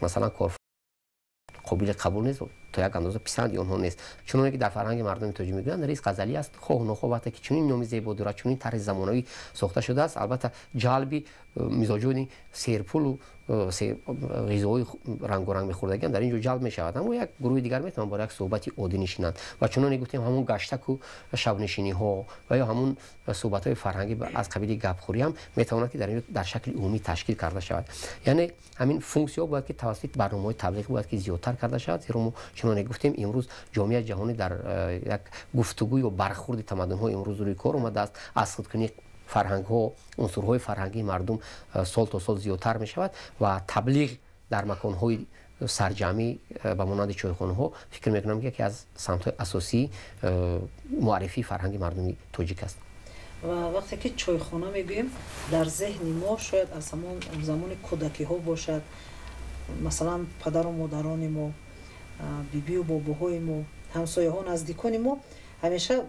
مثلا کار قابل قبول نیست. تا یک اندازه پسند اونها نیست. چون که در فرهنگ مردم تاجیک میگن رئیس غزلی است خواه نخواه وقتی که چنین نامی زیبا داره چنین طرح زمانه‌ای ساخته شده است البته جلبی مزاجونی سیرپول و غذای رنگ و رنگ می‌خوردگان در اینجا جلب می‌شود اما یک گروه دیگر میتونن با یک صحبتی عادی نشینند و چون گفتیم همون گشتک و شب نشینی ها و یا همون صحبت‌های فرهنگی از قبیل گپخوری هم میتواند که در این در شکل عمومی تشکیل کرده شود یعنی همین فونکسیون باید که توسط برنامه‌های تبلیغی باید که زیادتر کرده شود زیرا ما چون گفتیم امروز جامعه جهانی در یک گفتگوی و برخورد تمدن‌های امروز روی کار اومده است از خودکنی فرهنگ ها عنصرهای فرهنگی مردم سال تا سال زیادتر می شود و تبلیغ در مکان های سرجمی به مانند چایخانه ها فکر می کنم که از سمت اساسی معرفی فرهنگ مردمی تاجیک است و وقتی که چایخانه میگوییم در ذهن ما شاید از همون زمان کودکی ها باشد مثلا پدر و مادران ما بیبی و باباهای ما همسایه ها نزدیکان ما همیشه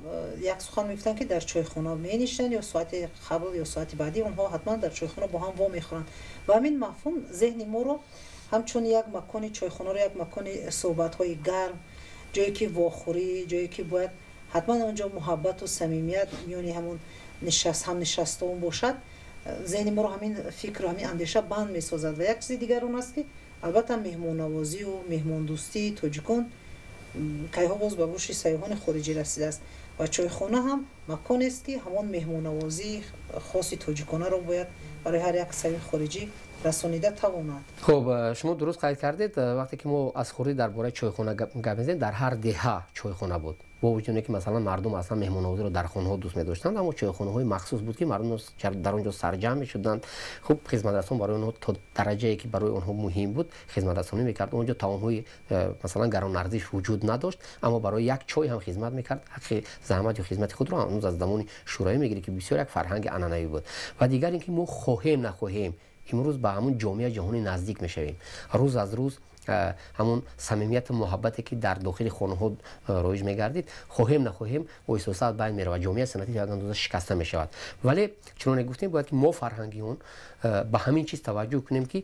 یک سخن میگفتن که در چایخانه می نشینند یا ساعت قبل یا ساعت بعدی اونها حتما در چایخانه با هم وا میخورند و همین مفهوم ذهن ما رو همچون یک مکان چایخانه رو یک مکان صحبت های گرم جایی که واخوری جایی که باید حتما اونجا محبت و صمیمیت میانی همون نشستون باشد ذهن ما رو همین فکر و همین اندیشه بند میسازد و یک چیز دیگر اون است که البته مهمان نوازی و مهمان دوستی تاجیکان که ها باز به گوش سیاحان خارجی رسیده است و چایخانه هم مکانی است که همان مهمان نوازی خاصی تاجیکانه رو باید برای هر یک سیاح خارجی رسانیده تواند. خب شما درست قید کردید وقتی که ما از خوردی درباره چایخانه گپ می‌زنیم در هر دهه چایخانه بود با وجود اینکه مثلا مردم اصلا مهمان نوازی رو در خانه‌ها دوست می‌داشتند اما چایخانه‌های مخصوص بود که مردم در اونجا سرجم می‌شدند خب خدمترسان برای اونها تا درجه‌ای که برای اونها مهم بود خدمترسانی می‌کرد اونجا طعام‌های مثلا گران ارزش وجود نداشت اما برای یک چای هم خدمت می‌کرد حق زحمت و خدمت خود رو هنوز از زمان شورای می‌گیره که بسیار یک فرهنگ عنعنوی بود و دیگر اینکه ما خواهیم نخواهیم امروز به همون جامعه جهانی نزدیک میشویم روز از روز همون صمیمیت و محبتی که در داخل خانه ها رایج میگردید خواهیم نخواهیم و احساسات بین میره و جامعه سنتی یک اندازه شکسته میشود ولی چون گفتیم باید که ما فرهنگیون به همین چیز توجه کنیم که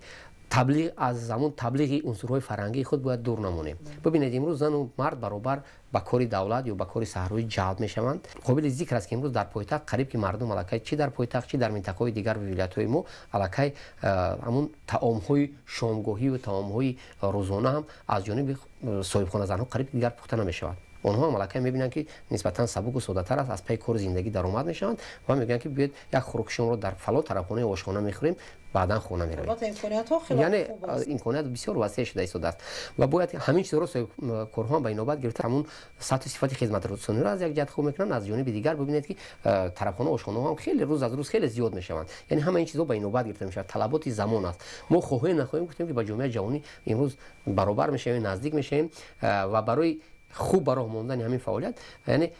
تبلیغ از زمان تبلیغ عنصرهای فرهنگی خود باید دور نمونیم ببینید امروز زن و مرد برابر با کاری دولت یا با کاری صحرایی جلب میشوند قابل ذکر است که امروز در پایتخت قریب که مردم الکی چی در پایتخت چی در منطقه‌های دیگر و ولایت‌های ما الکی همون طعام‌های شامگاهی و طعام‌های روزانه هم از جانب صاحبخانه زن‌ها قریب دیگر پخته نمی‌شود اونها هم الکی می‌بینن که نسبتاً سبک و ساده‌تر است از پی کار زندگی درآمد میشوند و میگن که بیاید یک خوراک شام رو در فلان طرفخانه آشخانه می‌خوریم بعداً خونه می‌رویم امکانیت‌ها خیلی یعنی امکانات بسیار وسیع شده است و باید همین چیز رو کارها به نوبت گرفته همون سطح صفات خدمت رسانی را از یک جهت خوب میکنن از جانب دیگر ببینید که طرفخانه آشخانه هم خیلی روز از روز خیلی زیاد میشوند یعنی همه این چیزا به نوبت گرفته میشه طلبات زمان است ما خواهیم نخواهیم گفتیم که با جامعه جهانی امروز برابر میشیم نزدیک میشیم و برای خوب برای ماندن همین فعالیت یعنی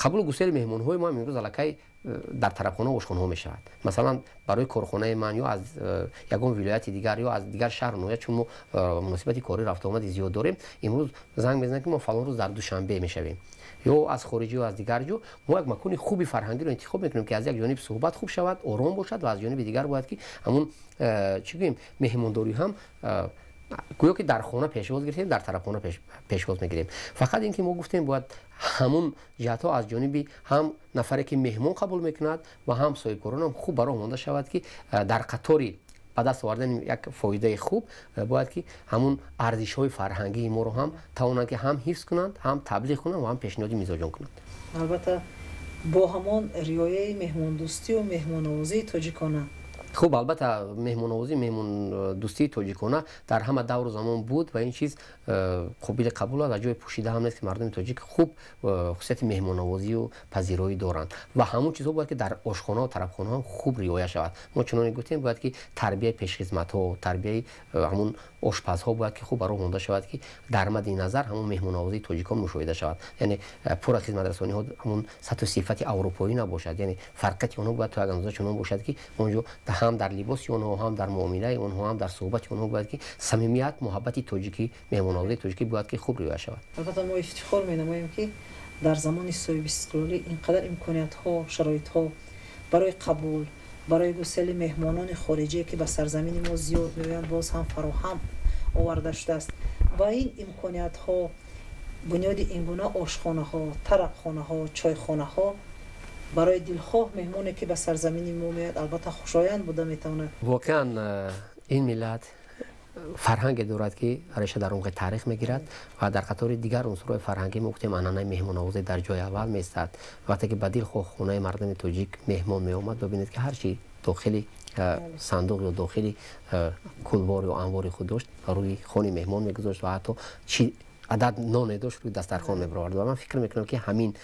قبول گسیل مهمون های ما امروز الکی در طرفخانه و آشخانه ها می شود مثلا برای کارخانه من یا از یگان ولایت دیگر یا از دیگر شهر نویا چون ما مناسبت کاری رفت آمد زیاد داریم امروز زنگ بزنن که ما فلان روز در دوشنبه می شویم یا از خارجی و از دیگر جو ما یک مکان خوبی فرهنگی رو انتخاب میکنیم که از یک جانب صحبت خوب شود آرام باشد و از جانب دیگر باید که همون چی بگیم مهمانداری هم گویا که در خانه پیشواز گرفتیم در طرفخانه پیشواز میگیریم فقط اینکه ما گفتیم باید همون جهت ها از جانبی هم نفری که مهمان قبول میکند و هم صاحبکاران هم خوب برای مانده شود که در قطاری به دست آوردن یک فایده خوب باید که همون ارزش های فرهنگی ما رو هم توانند که هم حفظ کنند هم تبلیغ کنند و هم پیشنهادی میزاجان کنند البته با همان رعایت مهمان دوستی و مهمان نوازی تاجیکانه خب البته مهمان نوازی مهمان دوستی تاجیکانه در همه دور و زمان بود و این چیز قابل قبول است و جای پوشیده هم نیست که مردم تاجیک خوب خصوصیت مهمان نوازی و پذیرایی دارند و همون چیزها باید که در آشخانه و طرفخانه ها خوب رعایت شود ما چنان گفتیم باید که تربیت پیشخدمت ها تربیت همون آشپزها باید که خوب برای مانده شود که در مد نظر همون مهمان نوازی تاجیکان مشاهده شود یعنی پر خدمت رسانی ها همون سطح صفت اروپایی نباشد یعنی فرقت اونها باید تو اندازه چنان باشد که اونجا هم در لباس اونها هم در معامله اونها هم در صحبت اونها باید که صمیمیت محبت تاجیکی مهمان نوازی تاجیکی باید که خوب رعایت شود البته ما افتخار می‌نماییم که در زمان صاحب استقلالی اینقدر امکانات ها شرایط ها برای قبول برای گسیل مهمانان خارجی که به سرزمین ما زیاد می‌آیند باز هم فراهم آورده شده است و این امکانیت ها بنیاد این گونه آشخانه ها، طربخانه ها، چایخانه ها برای دلخواه مهمانی که به سرزمین ما میاد البته خوشایند بوده میتواند. واقعا این ملت فرهنگ دارد که ریشه در عمق تاریخ میگیرد و در قطار دیگر عنصرهای فرهنگی گفتیم عنعنه مهمان‌نوازی در جای اول میستد. وقتی که به دلخواه خانه مردم تاجیک مهمان می آمد ببینید که هر چی داخلی صندوق یا داخلی کلبار یا انبار خود داشت روی خانه مهمان میگذاشت و حتی چی عدد نان داشت روی دسترخوان میبرد. و من فکر میکنم که همین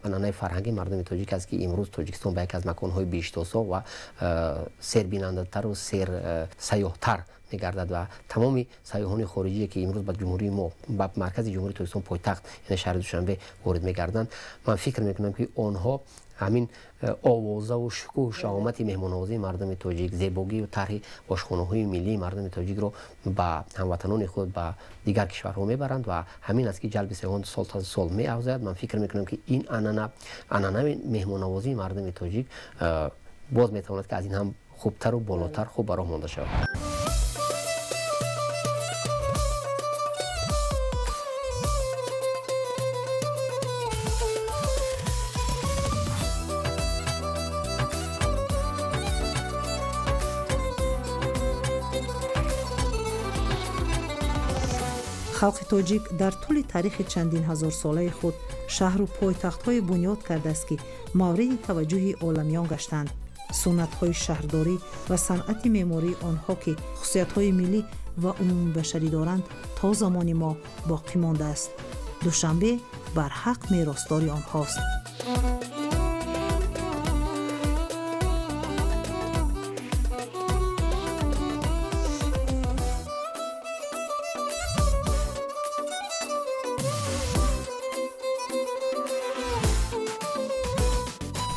عنعنه فرهنگی مردم تاجیک است که امروز تاجیکستان به یک از مکان‌های بیشتاسا و سیربیننده‌تر و سیاح‌تر میگردد و تمام سیاحان خارجی که امروز به جمهوری ما به مرکز جمهوری تاجیکستان پایتخت یعنی شهر دوشنبه وارد میگردند، من فکر میکنم که آنها همین آوازه و شکوه و شهامت مهمان‌نوازی مردم تاجیک، زیبایی و طرح آشخانه‌های ملی مردم تاجیک رو به هموطنان خود به دیگر کشورها میبرند و همین است که جلب سیاحان سال تا سال می‌افزاید. من فکر میکنم که این عنعنه مهمان‌نوازی مردم تاجیک باز میتواند که از این هم خوبتر و بالاتر خوب براه مانده شود. خلق تاجیک در طول تاریخ چندین هزار ساله خود شهر و پایتخت‌های بنیاد کرده است که مورد توجه عالمیان گشتند. سنت‌های شهرداری و صنعت معماری آنها که خصوصیت‌های ملی و عمومی بشری دارند تا زمان ما باقی مانده است. دوشنبه بر حق میراثدار آنهاست.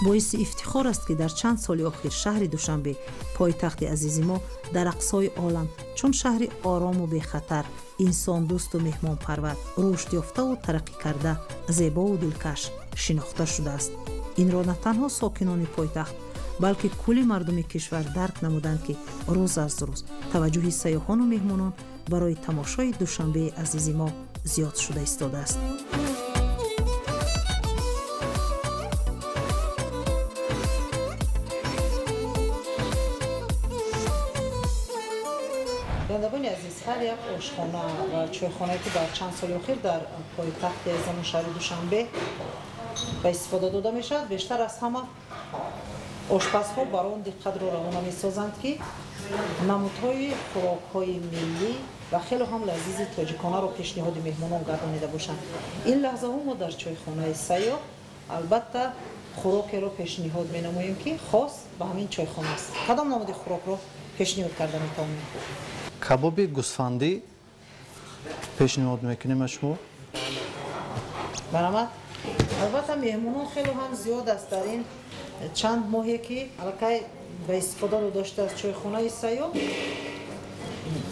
باعث افتخار است که در چند سال اخیر شهر دوشنبه پایتخت عزیز ما در اقصای عالم چون شهر آرام و بی خطر، انسان دوست و مهمان پرور، رشد یافته و ترقی کرده، زیبا و دلکش شناخته شده است. این را نه تنها ساکنان پایتخت بلکه کل مردم کشور درک نمودند که روز از روز توجه سیاحان و مهمانان برای تماشای دوشنبه عزیز ما زیاد شده ایستاده است. بندگان عزیز، هر یک آشخانه و چایخانه که در چند سال اخیر در پایتخت عزیزمون شهر دوشنبه به استفاده داده می شود، بیشتر از همه آشپزها بر آن دقت را روانه می سازند که نمودهای خوراک‌های ملی و خیلی هم لذیذ تاجیکانه را پیشنهاد مهمانان گردانیده باشند. این لحظه ها ما در چایخانه سیاه البته خوراکی را پیشنهاد می نماییم که خاص به همین چایخانه است. کدام نمود خوراک را پیشنهاد کرده می توانیم؟ کباب گوسفندی پیشنهاد میکنیم شما. برآمد. البته مهمانان خیلی هم زیاد است در این چند ماهی که الکی به استفاده داشته از چایخانه سیاه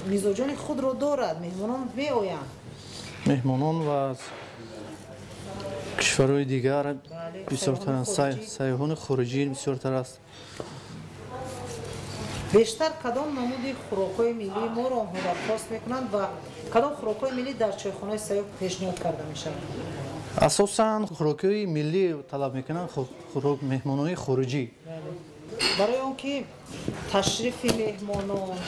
میزاجان خود را دارد. مهمانان میآیند. مهمانان و از کشورهای دیگر بسیارتر است. سیاحان خارجی بسیارتر است. بیشتر کدام نمود خوراک‌های ملی ما را آنها درخواست میکنند و کدام خوراک‌های ملی در چایخانه سیاه پیشنهاد کرده میشود؟ اساساً خوراک‌های ملی طلب میکنند، خوراک مهمان‌های خارجی. برای آنکه تشریف مهمانان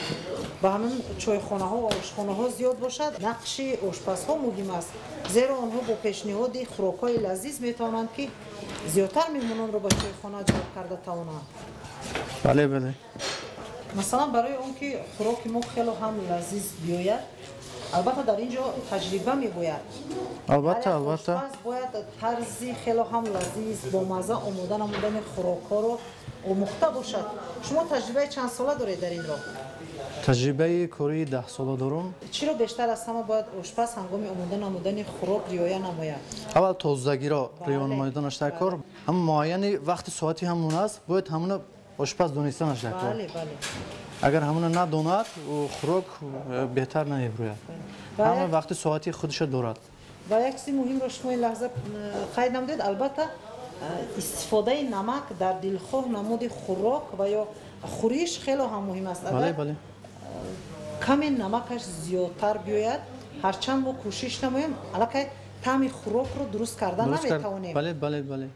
به همین چایخانه ها و آشخانه ها زیاد باشد، نقش آشپزها مهم است، زیرا آنها با پیشنهاد خوراک‌های لذیذ میتوانند که زیادتر مهمانان را به چایخانه جلب کرده توانند. بله بله. مثلا برای آنکه خوراک ما خیلی هم لذیذ بیاید، البته در اینجا تجربه میباید. البته آشپز باید طرزی خیلی هم لذیذ با مزه آماده نمودن خوراک‌ها رو آموخته باشد. شما تجربه چند ساله دارید در این راه؟ تجربه کاری 10 ساله دارم. چرا بیشتر از همه باید آشپز هنگام آماده نمودن خوراک رعایت نماید؟ اول تازگی را رعایت نمودنش در کار، اما معین وقت ساعتی همون است، باید همون آشپز دونستنش در کار. بله بله. اگر همون نداند و خوراک بهتر نمیبروید. همه وقت ساعتی خودش دارد. و یک چیز مهم رو شما این لحظه قید نمودید، البته استفاده نمک در دلخواه نمود خوراک و یا خوریش خیلی هم مهم است. بله بله. کمی نمکش زیادتر بیاید هرچند ما کوشش نماییم البته طعم خوراک رو درست کردن نمیتوانیم. بله بله بله.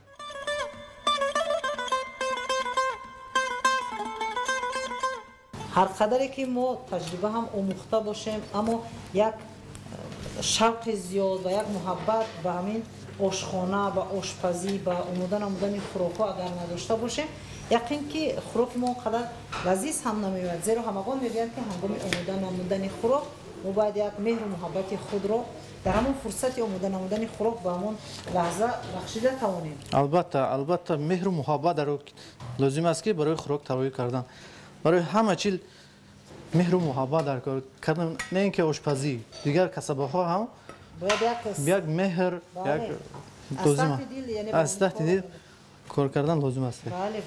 هر قدری که ما تجربه هم آموخته باشیم اما یک شوق زیاد و یک محبت به همین آشخانه و آشپزی و آمدن خوراک‌ها اگر نداشته باشیم یقین که خوراک ما قدر لذیذ هم نمی‌شود. زیرا همگان می‌گویند که هنگام آمدن خوراک ما باید یک مهر و محبت خود را در همون فرصت آمدن خوراک به همون لحظه بخشیده توانیم. البته مهر و محبت در لازم است که برای خوراک طراحی کردن. برای همه چیز مهر و محبت در کار کردن، نه اینکه آشپزی، دیگر کسبه ها هم یک مهر یک لازم است. از دل کار کردن لازم است. بله بله.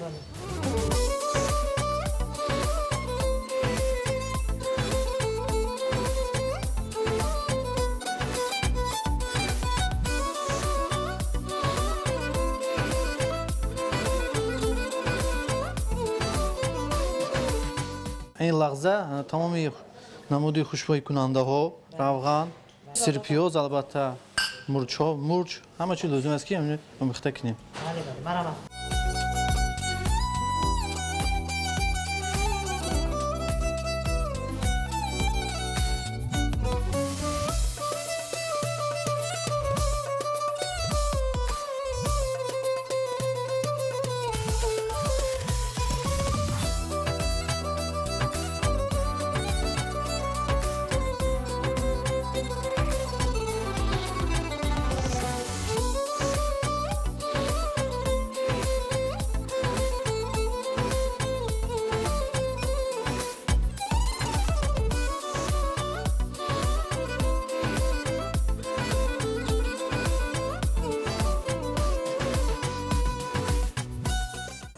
این لحظه تمام نمودی خوشبوی کننده ها، روغن، سرپیاز، البته مرچ همه چیز لازم است که همین آمیخته کنیم. بله بله.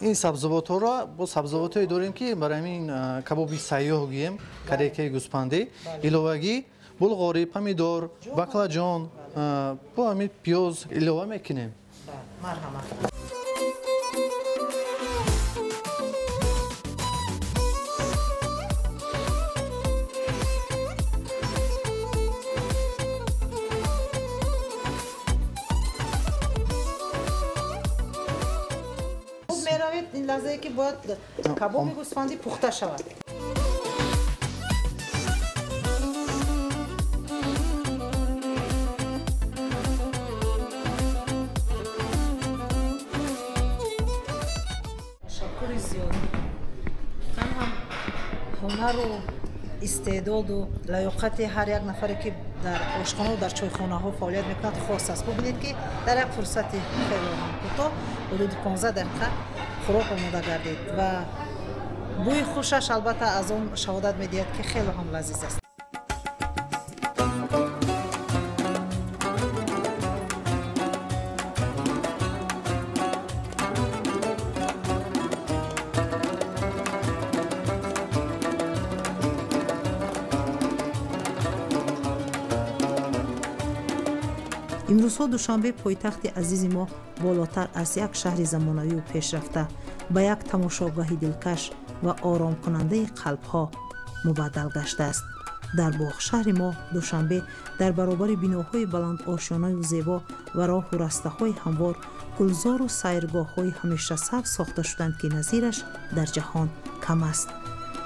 این سبزیجات را با سبزیجاتی داریم که برای این کبابی سیاه گیم کریکه گوسپندی ایلوگی بلغاری پمیدور باقلاجان با همین پیاز ایلوه میکنیم. مرحبا. این لحظه که باید کباب گوسفندی پخته شود. تشکر زیاد. هم هنر و استعداد و لیاقت هر یک نفری که در آشخانه و در چایخانه ها فعالیت میکند خاص است. ببینید که در یک فرصت خیلی کوتاه حدود 15 دقیقه خوراک آماده گردید و بوی خوشش البته از اون شهادت میدهد که خیلی هم لذیذ است. امروزها دوشنبه پایتخت عزیز ما بالاتر از یک شهر زمانوی و پیشرفته به یک تماشاگاه دلکش و آرام کننده قلب ها مبدل گشته است. در باغ شهر ما دوشنبه در برابر بیناهای بلند آشیانه و زیبا و راه و رسته های هموار گلزار و سیرگاه های همیشه سبز ساخته شدند که نظیرش در جهان کم است.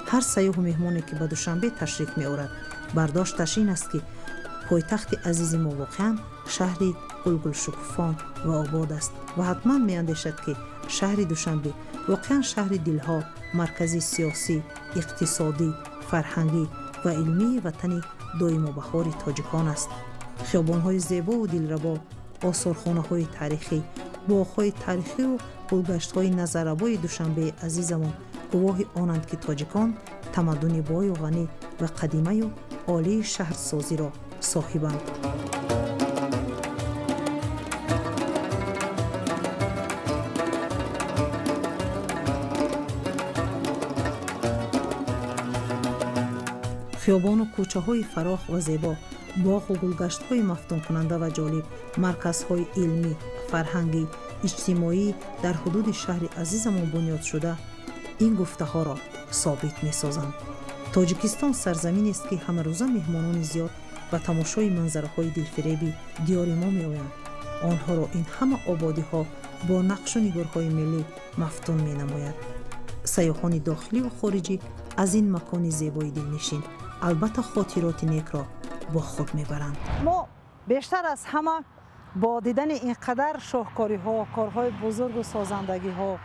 هر سیاح و مهمانی که به دوشنبه تشریف می آورد برداشتش این است که پایتخت عزیز ما واقعا شهری گلگل شکوفان و آباد است و حتما می اندیشد که شهر دوشنبه واقعا شهر دلها، مرکزی سیاسی، اقتصادی، فرهنگی و علمی وطن دایم و بهار تاجیکان است. خیابان‌های زیبا و دلربا، آثارخانه‌های تاریخی، باغ‌های تاریخی و گلگشت‌های نظرآبای دوشنبه عزیزمان گواه آنند که تاجیکان تمدن بای و غنی و قدیمی و عالی شهرسازی را صاحبند. خیابان و کوچه های فراخ و زیبا، باغ و گلگشت های مفتون کننده و جالب، مرکز های علمی، فرهنگی، اجتماعی در حدود شهر عزیزمان بنیاد شده این گفته ها را ثابت می سازند. تاجیکستان سرزمینی است که همه روزه مهمانان زیاد و تماشای منظره‌های دلفریبی دیار ما می‌آیند. آنها را این همه آبادی‌ها با نقش و نگارهای ملی مفتون می‌نماید. سیاحان داخلی و خارجی از این مکان زیبای دلنشین البته خاطرات نیک را با خود میبرند. ما بیشتر از همه با دیدن اینقدر شاهکاری‌ها، کارهای بزرگ و سازندگی‌ها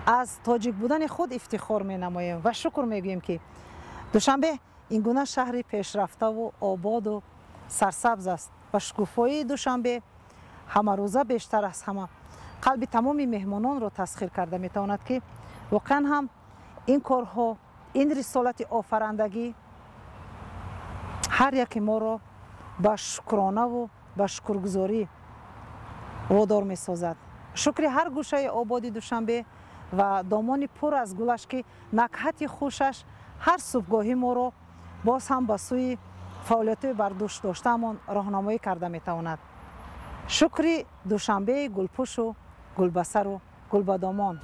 از تاجیک بودن خود افتخار می‌نماییم و شکر می‌گوییم که دوشنبه این گونه شهری پیشرفته و آباد و سرسبز است و شکوفایی دوشنبه همه روزه بیشتر از همه قلب تمام مهمانان را تسخیر کرده می‌تواند که واقعا هم این کارها، این رسالت آفرندگی هر یک ما را به شکرانه و به شکرگزاری وادار می سازد. شکر هر گوشه آباد دوشنبه و دامان پر از گلش که نکهت خوشش هر صبحگاهی ما را باز هم به سوی فعالیت برداشت داشتهمان راهنمایی کرده می تواند. شکر دوشنبه گلپوش و گلبسر و گلبدامان.